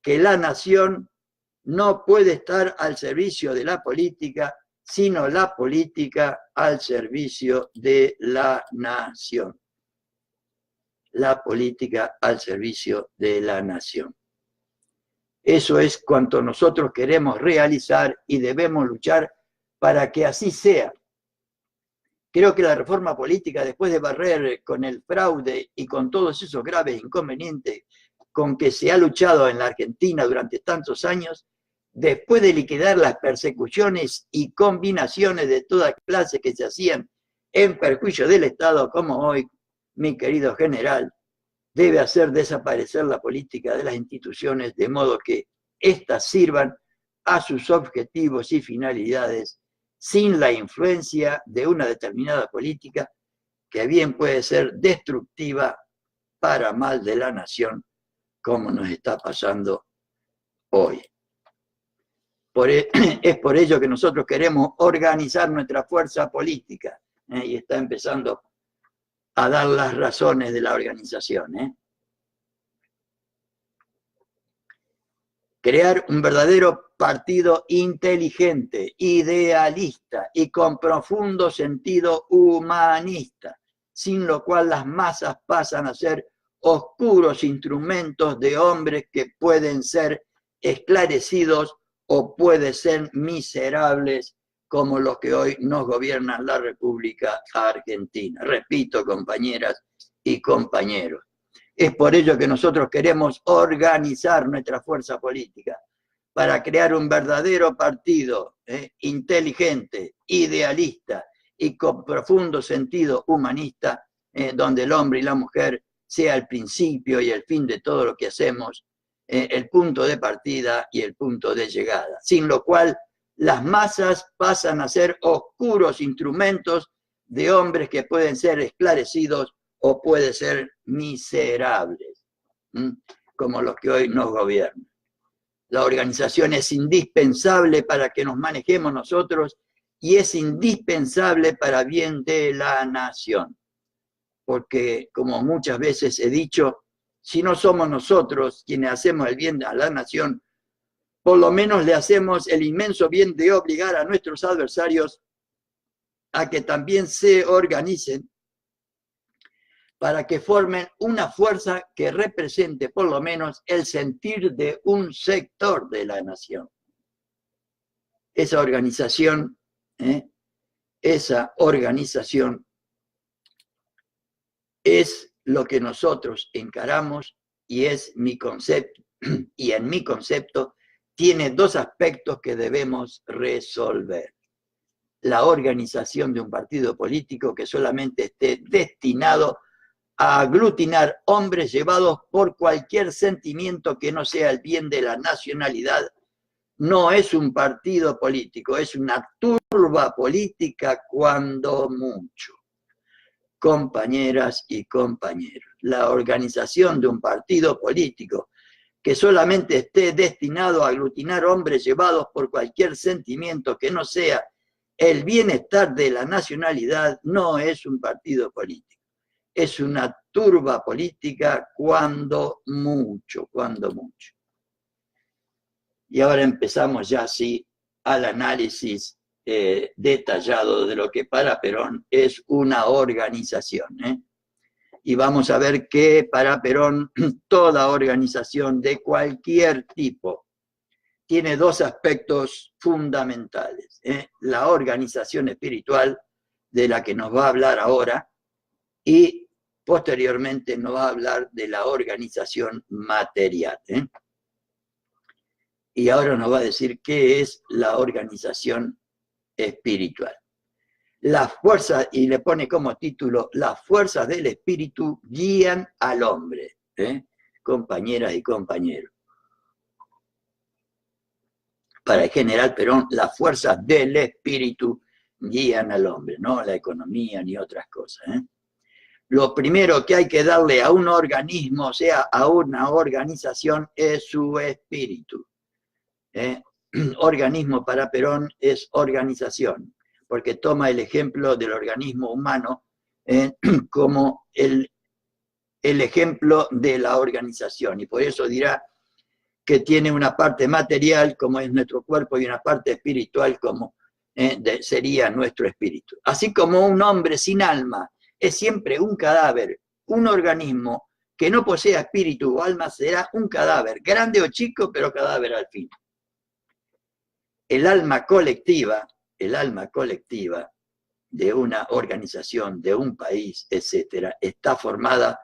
que la nación no puede estar al servicio de la política, sino la política al servicio de la nación. La política al servicio de la nación. Eso es cuanto nosotros queremos realizar y debemos luchar para que así sea. Creo que la reforma política, después de barrer con el fraude y con todos esos graves inconvenientes con que se ha luchado en la Argentina durante tantos años, después de liquidar las persecuciones y combinaciones de toda clase que se hacían en perjuicio del Estado, como hoy, mi querido general, debe hacer desaparecer la política de las instituciones de modo que éstas sirvan a sus objetivos y finalidades sin la influencia de una determinada política que bien puede ser destructiva para mal de la nación, como nos está pasando hoy. Es por ello que nosotros queremos organizar nuestra fuerza política, y está empezando a dar las razones de la organización. Crear un verdadero partido inteligente, idealista y con profundo sentido humanista, sin lo cual las masas pasan a ser oscuros instrumentos de hombres que pueden ser esclarecidos o pueden ser miserables como los que hoy nos gobiernan la República Argentina. Repito, compañeras y compañeros, es por ello que nosotros queremos organizar nuestra fuerza política para crear un verdadero partido inteligente, idealista y con profundo sentido humanista, donde el hombre y la mujer sea el principio y el fin de todo lo que hacemos, el punto de partida y el punto de llegada, sin lo cual las masas pasan a ser oscuros instrumentos de hombres que pueden ser esclarecidos o pueden ser miserables, como los que hoy nos gobiernan. La organización es indispensable para que nos manejemos nosotros y es indispensable para bien de la nación. Porque, como muchas veces he dicho, si no somos nosotros quienes hacemos el bien a la nación, por lo menos le hacemos el inmenso bien de obligar a nuestros adversarios a que también se organicen para que formen una fuerza que represente por lo menos el sentir de un sector de la nación. Esa organización es lo que nosotros encaramos y es mi concepto, y en mi concepto tiene dos aspectos que debemos resolver. La organización de un partido político que solamente esté destinado a aglutinar hombres llevados por cualquier sentimiento que no sea el bien de la nacionalidad, no es un partido político, es una turba política cuando mucho. Compañeras y compañeros, la organización de un partido político que solamente esté destinado a aglutinar hombres llevados por cualquier sentimiento que no sea el bienestar de la nacionalidad no es un partido político. Es una turba política cuando mucho, cuando mucho. Y ahora empezamos ya así al análisis detallado de lo que para Perón es una organización, ¿eh? Y vamos a ver que para Perón toda organización de cualquier tipo tiene dos aspectos fundamentales, ¿eh? La organización espiritual, de la que nos va a hablar ahora, y posteriormente nos va a hablar de la organización material, ¿eh? Y ahora nos va a decir qué es la organización espiritual. Las fuerzas, y le pone como título, las fuerzas del espíritu guían al hombre, ¿eh? Compañeras y compañeros. Para el general Perón, las fuerzas del espíritu guían al hombre, no la economía ni otras cosas, ¿eh? Lo primero que hay que darle a un organismo, o sea, a una organización, es su espíritu, ¿eh? Organismo para Perón es organización, porque toma el ejemplo del organismo humano como el ejemplo de la organización, y por eso dirá que tiene una parte material como es nuestro cuerpo y una parte espiritual como sería nuestro espíritu. Así como un hombre sin alma es siempre un cadáver, un organismo que no posea espíritu o alma será un cadáver, grande o chico, pero cadáver al fin. El alma colectiva de una organización, de un país, etcétera, está formada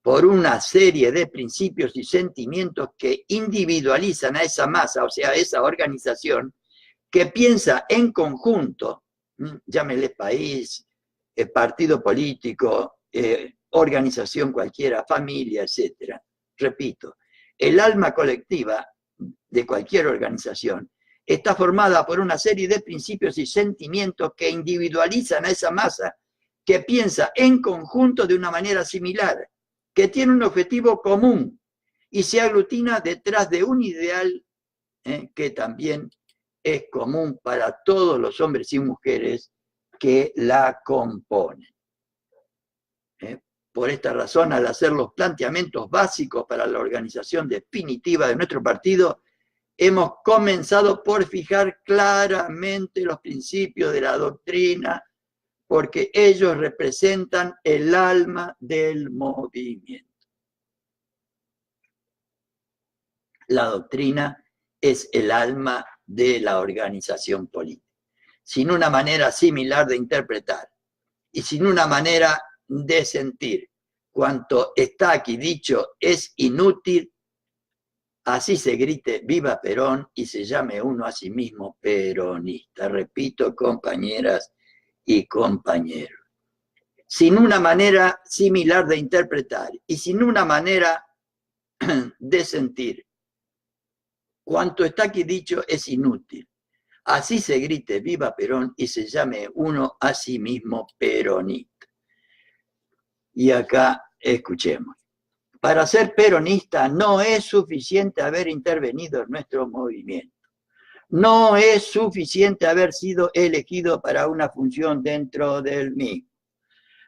por una serie de principios y sentimientos que individualizan a esa masa, o sea, a esa organización, que piensa en conjunto, llámele país, partido político, organización cualquiera, familia, etcétera. Repito, el alma colectiva de cualquier organización está formada por una serie de principios y sentimientos que individualizan a esa masa que piensa en conjunto de una manera similar, que tiene un objetivo común y se aglutina detrás de un ideal que también es común para todos los hombres y mujeres que la componen. Por esta razón, al hacer los planteamientos básicos para la organización definitiva de nuestro partido, hemos comenzado por fijar claramente los principios de la doctrina, porque ellos representan el alma del movimiento. La doctrina es el alma de la organización política. Sin una manera similar de interpretar y sin una manera de sentir cuanto está aquí dicho es inútil, así se grite viva Perón y se llame uno a sí mismo peronista. Repito, compañeras y compañeros. Sin una manera similar de interpretar y sin una manera de sentir, cuanto está aquí dicho es inútil. Así se grite viva Perón y se llame uno a sí mismo peronista. Y acá escuchemos. Para ser peronista no es suficiente haber intervenido en nuestro movimiento. No es suficiente haber sido elegido para una función dentro del mismo.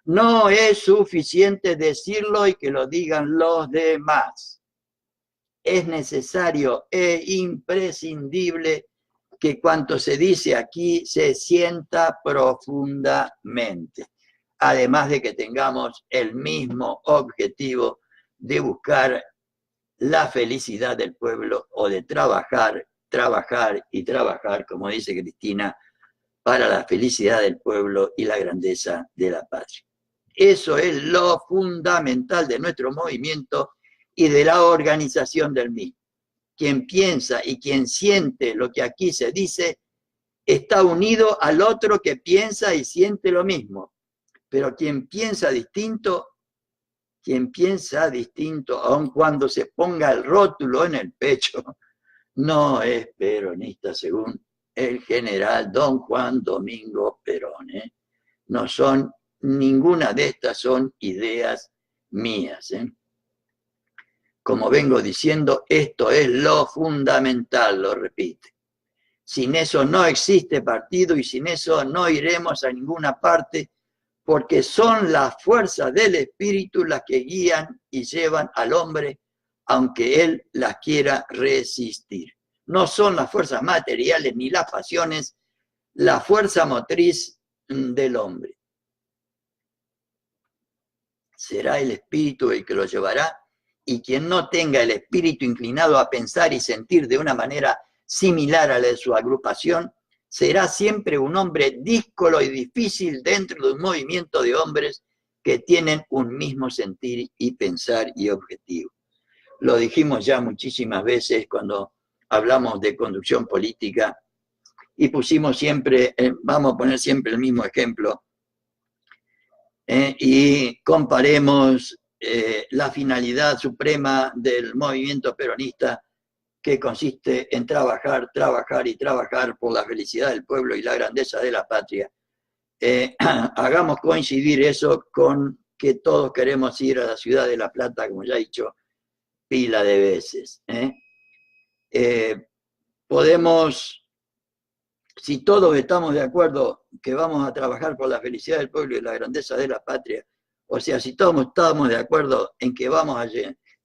No es suficiente decirlo y que lo digan los demás. Es necesario e imprescindible que cuanto se dice aquí se sienta profundamente, además de que tengamos el mismo objetivo de buscar la felicidad del pueblo o de trabajar, como dice Cristina, para la felicidad del pueblo y la grandeza de la patria. Eso es lo fundamental de nuestro movimiento y de la organización del mismo. Quien piensa y quien siente lo que aquí se dice está unido al otro que piensa y siente lo mismo. Pero quien piensa distinto, aun cuando se ponga el rótulo en el pecho, no es peronista según el general don Juan Domingo Perón. No son, ninguna de estas son ideas mías. Como vengo diciendo, esto es lo fundamental, lo repite. Sin eso no existe partido y sin eso no iremos a ninguna parte, porque son las fuerzas del espíritu las que guían y llevan al hombre, aunque él las quiera resistir. No son las fuerzas materiales ni las pasiones la fuerza motriz del hombre. Será el espíritu el que lo llevará, y quien no tenga el espíritu inclinado a pensar y sentir de una manera similar a la de su agrupación, será siempre un hombre díscolo y difícil dentro de un movimiento de hombres que tienen un mismo sentir y pensar y objetivo. Lo dijimos ya muchísimas veces cuando hablamos de conducción política y pusimos siempre, vamos a poner siempre el mismo ejemplo, y comparemos la finalidad suprema del movimiento peronista, que consiste en trabajar, trabajar y trabajar por la felicidad del pueblo y la grandeza de la patria. Hagamos coincidir eso con que todos queremos ir a la ciudad de La Plata, como ya he dicho pila de veces. Podemos, si todos estamos de acuerdo que vamos a trabajar por la felicidad del pueblo y la grandeza de la patria, o sea, si todos estamos de acuerdo en que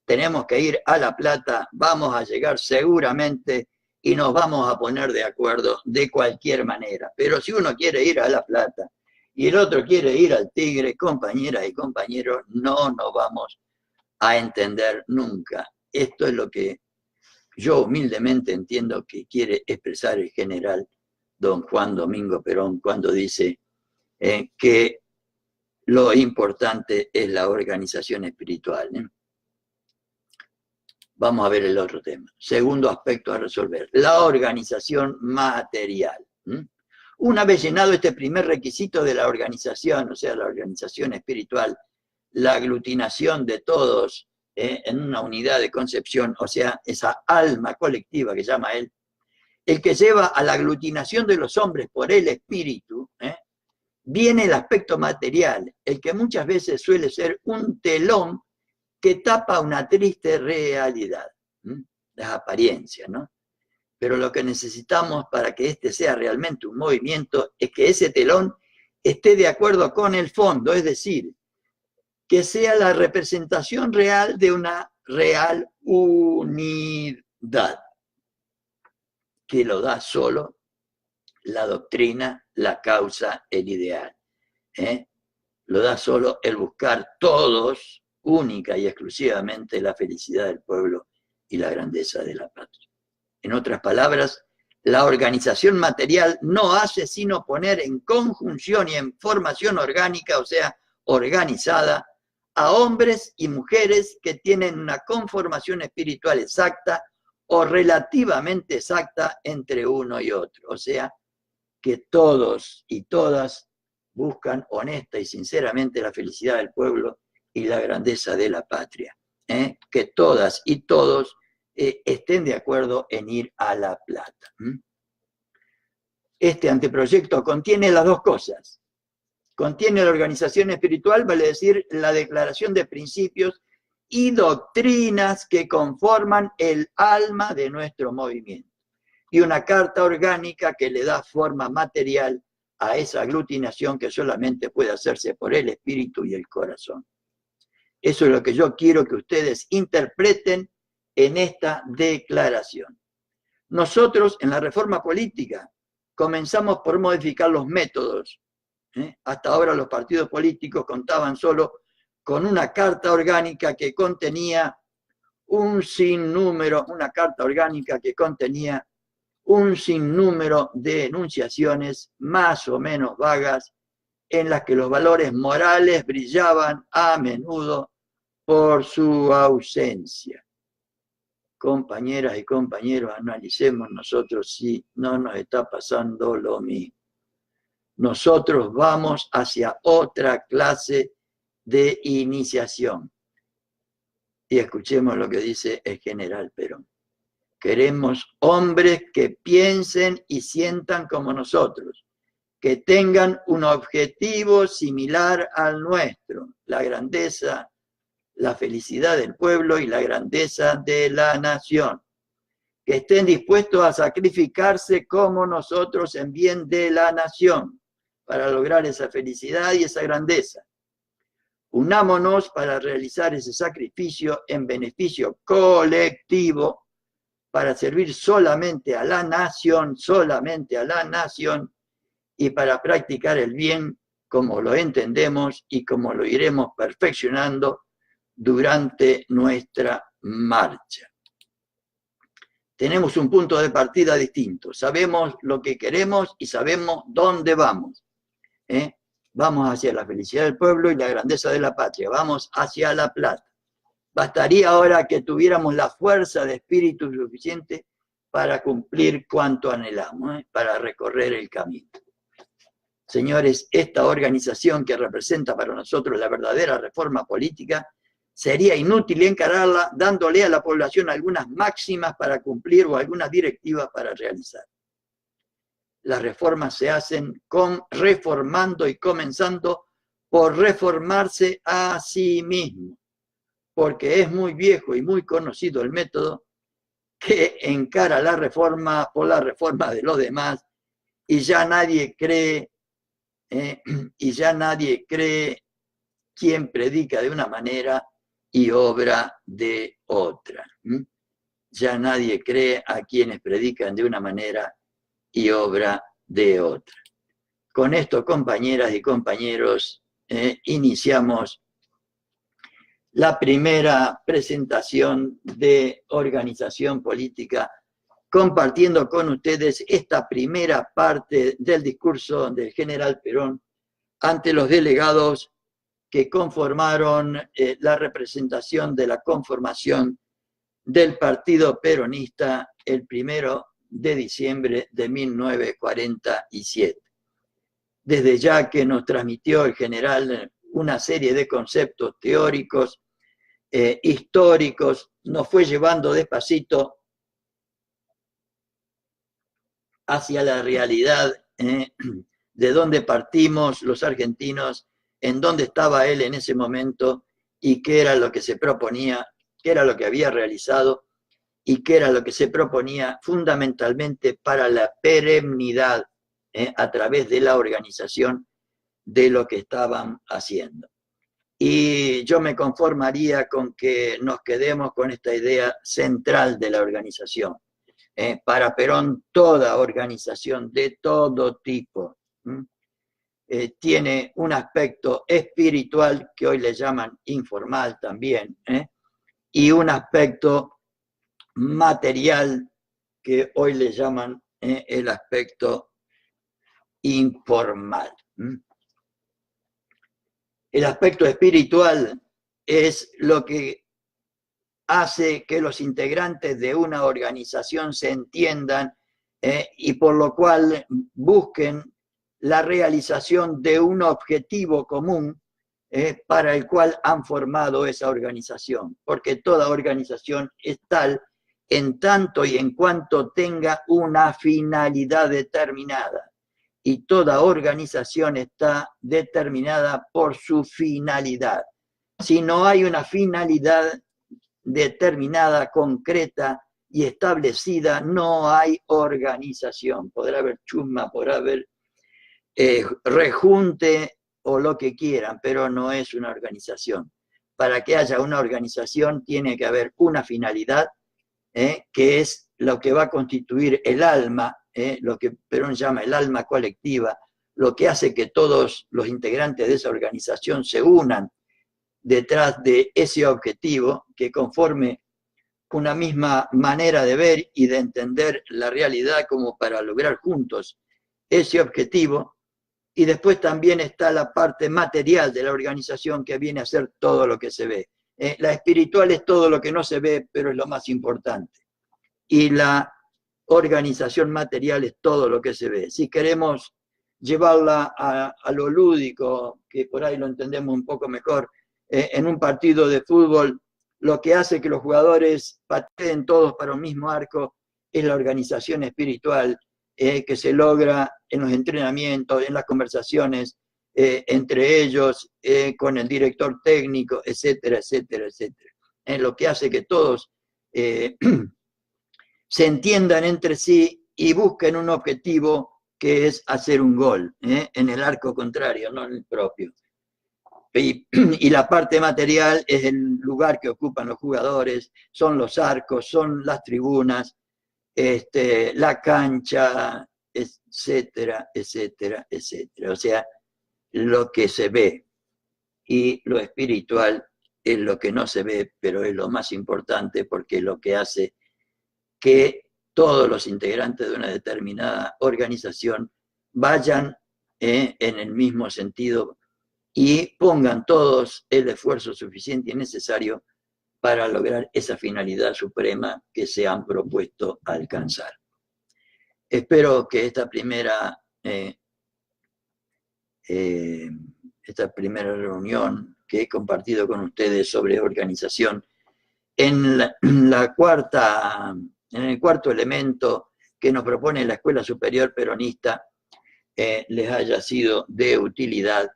tenemos que ir a La Plata, vamos a llegar seguramente y nos vamos a poner de acuerdo de cualquier manera. Pero si uno quiere ir a La Plata y el otro quiere ir al Tigre, compañeras y compañeros, no nos vamos a entender nunca. Esto es lo que yo humildemente entiendo que quiere expresar el general don Juan Domingo Perón cuando dice que lo importante es la organización espiritual. Vamos a ver el otro tema. Segundo aspecto a resolver, la organización material. Una vez llenado este primer requisito de la organización, o sea, la organización espiritual, la aglutinación de todos en una unidad de concepción, o sea, esa alma colectiva que llama él, el que lleva a la aglutinación de los hombres por el espíritu, viene el aspecto material, el que muchas veces suele ser un telón que tapa una triste realidad, las apariencias, ¿no? Pero lo que necesitamos para que este sea realmente un movimiento es que ese telón esté de acuerdo con el fondo, es decir, que sea la representación real de una real unidad, que lo da solo la doctrina, la causa, el ideal. Lo da solo el buscar todos, única y exclusivamente, la felicidad del pueblo y la grandeza de la patria. En otras palabras, la organización material no hace sino poner en conjunción y en formación orgánica, o sea, organizada, a hombres y mujeres que tienen una conformación espiritual exacta o relativamente exacta entre uno y otro. O sea, que todos y todas buscan honesta y sinceramente la felicidad del pueblo y la grandeza de la patria. Que todas y todos estén de acuerdo en ir a La Plata. Este anteproyecto contiene las dos cosas. Contiene la organización espiritual, vale decir, la declaración de principios y doctrinas que conforman el alma de nuestro movimiento, y una carta orgánica que le da forma material a esa aglutinación que solamente puede hacerse por el espíritu y el corazón. Eso es lo que yo quiero que ustedes interpreten en esta declaración. Nosotros, en la reforma política, comenzamos por modificar los métodos. Hasta ahora los partidos políticos contaban solo con una carta orgánica que contenía un sinnúmero de enunciaciones más o menos vagas, en las que los valores morales brillaban a menudo por su ausencia. Compañeras y compañeros, analicemos nosotros si no nos está pasando lo mismo. Nosotros vamos hacia otra clase de iniciación. Y escuchemos lo que dice el general Perón. Queremos hombres que piensen y sientan como nosotros, que tengan un objetivo similar al nuestro, la grandeza, la felicidad del pueblo y la grandeza de la nación, que estén dispuestos a sacrificarse como nosotros en bien de la nación para lograr esa felicidad y esa grandeza. Unámonos para realizar ese sacrificio en beneficio colectivo, para servir solamente a la nación y para practicar el bien como lo entendemos y como lo iremos perfeccionando durante nuestra marcha. Tenemos un punto de partida distinto, sabemos lo que queremos y sabemos dónde vamos. Vamos hacia la felicidad del pueblo y la grandeza de la patria, vamos hacia La Plata. Bastaría ahora que tuviéramos la fuerza de espíritu suficiente para cumplir cuanto anhelamos, para recorrer el camino. Señores, esta organización que representa para nosotros la verdadera reforma política, sería inútil encararla dándole a la población algunas máximas para cumplir o algunas directivas para realizar. Las reformas se hacen reformando y comenzando por reformarse a sí mismo, porque es muy viejo y muy conocido el método que encara la reforma por la reforma de los demás y ya nadie cree quien predica de una manera y obra de otra. Ya nadie cree a quienes predican de una manera y obra de otra. Con esto, compañeras y compañeros, iniciamos la primera presentación de organización política, compartiendo con ustedes esta primera parte del discurso del general Perón ante los delegados que conformaron la representación de la conformación del Partido Peronista el 1 de diciembre de 1947. Desde ya que nos transmitió el general una serie de conceptos teóricos, históricos, nos fue llevando despacito hacia la realidad de dónde partimos los argentinos, en dónde estaba él en ese momento y qué era lo que se proponía, qué era lo que había realizado y qué era lo que se proponía fundamentalmente para la perennidad a través de la organización de lo que estaban haciendo. Y yo me conformaría con que nos quedemos con esta idea central de la organización. Para Perón, toda organización de todo tipo tiene un aspecto espiritual que hoy le llaman informal también, y un aspecto material que hoy le llaman el aspecto informal. El aspecto espiritual es lo que hace que los integrantes de una organización se entiendan y por lo cual busquen la realización de un objetivo común para el cual han formado esa organización, porque toda organización es tal en tanto y en cuanto tenga una finalidad determinada, y toda organización está determinada por su finalidad. Si no hay una finalidad determinada, concreta y establecida, no hay organización. Podrá haber chusma, podrá haber rejunte o lo que quieran, pero no es una organización. Para que haya una organización tiene que haber una finalidad, que es lo que va a constituir el alma, lo que Perón llama el alma colectiva, lo que hace que todos los integrantes de esa organización se unan detrás de ese objetivo, que conforme una misma manera de ver y de entender la realidad como para lograr juntos ese objetivo. Y después también está la parte material de la organización, que viene a ser todo lo que se ve. La espiritual es todo lo que no se ve, pero es lo más importante. Y la organización material es todo lo que se ve. Si queremos llevarla a lo lúdico, que por ahí lo entendemos un poco mejor, en un partido de fútbol, lo que hace que los jugadores pateen todos para un mismo arco es la organización espiritual, que se logra en los entrenamientos, en las conversaciones entre ellos, con el director técnico, etcétera, etcétera, etcétera. Es lo que hace que todos se entiendan entre sí y busquen un objetivo, que es hacer un gol en el arco contrario, no en el propio. Y la parte material es el lugar que ocupan los jugadores, son los arcos, son las tribunas, la cancha, etcétera, etcétera, etcétera. O sea, lo que se ve y lo espiritual es lo que no se ve, pero es lo más importante porque es lo que hace que todos los integrantes de una determinada organización vayan en el mismo sentido y pongan todos el esfuerzo suficiente y necesario para lograr esa finalidad suprema que se han propuesto alcanzar. Espero que esta primera reunión que he compartido con ustedes sobre organización en el cuarto elemento que nos propone la Escuela Superior Peronista les haya sido de utilidad,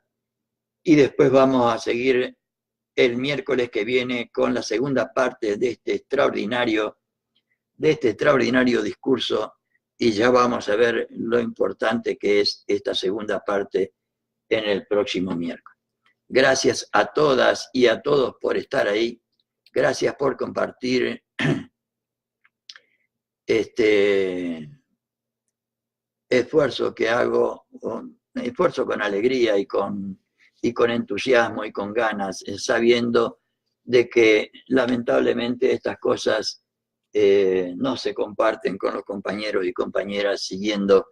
y después vamos a seguir el miércoles que viene con la segunda parte de este extraordinario discurso, y ya vamos a ver lo importante que es esta segunda parte en el próximo miércoles. Gracias a todas y a todos por estar ahí. Gracias por compartir este esfuerzo que hago, esfuerzo con alegría y con entusiasmo y con ganas, sabiendo de que lamentablemente estas cosas no se comparten con los compañeros y compañeras siguiendo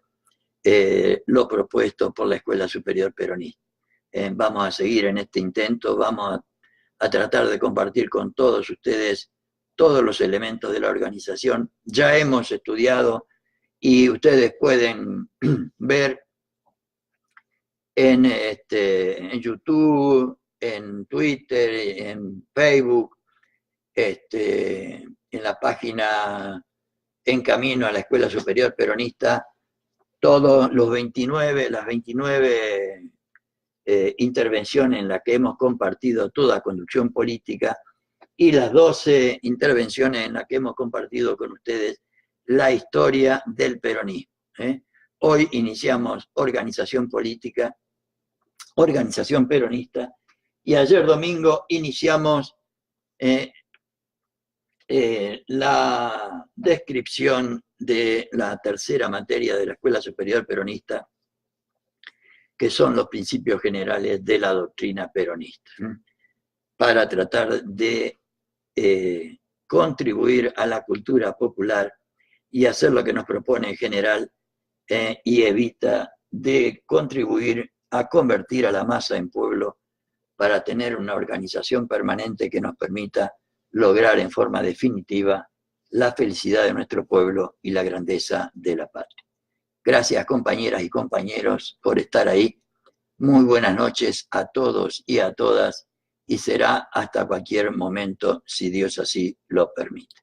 lo propuesto por la Escuela Superior Peronista. Vamos a seguir en este intento, vamos a tratar de compartir con todos ustedes todos los elementos de la organización. Ya hemos estudiado y ustedes pueden ver en YouTube, en Twitter, en Facebook, en la página En Camino a la Escuela Superior Peronista, todos las 29 intervenciones en las que hemos compartido toda conducción política y las 12 intervenciones en las que hemos compartido con ustedes la historia del peronismo. Hoy iniciamos organización política, organización peronista, y ayer domingo iniciamos la descripción de la tercera materia de la Escuela Superior Peronista, que son los principios generales de la doctrina peronista, para tratar de contribuir a la cultura popular y hacer lo que nos propone en general, y evita de contribuir a convertir a la masa en pueblo para tener una organización permanente que nos permita lograr en forma definitiva la felicidad de nuestro pueblo y la grandeza de la patria. Gracias, compañeras y compañeros, por estar ahí. Muy buenas noches a todos y a todas, y será hasta cualquier momento, si Dios así lo permite.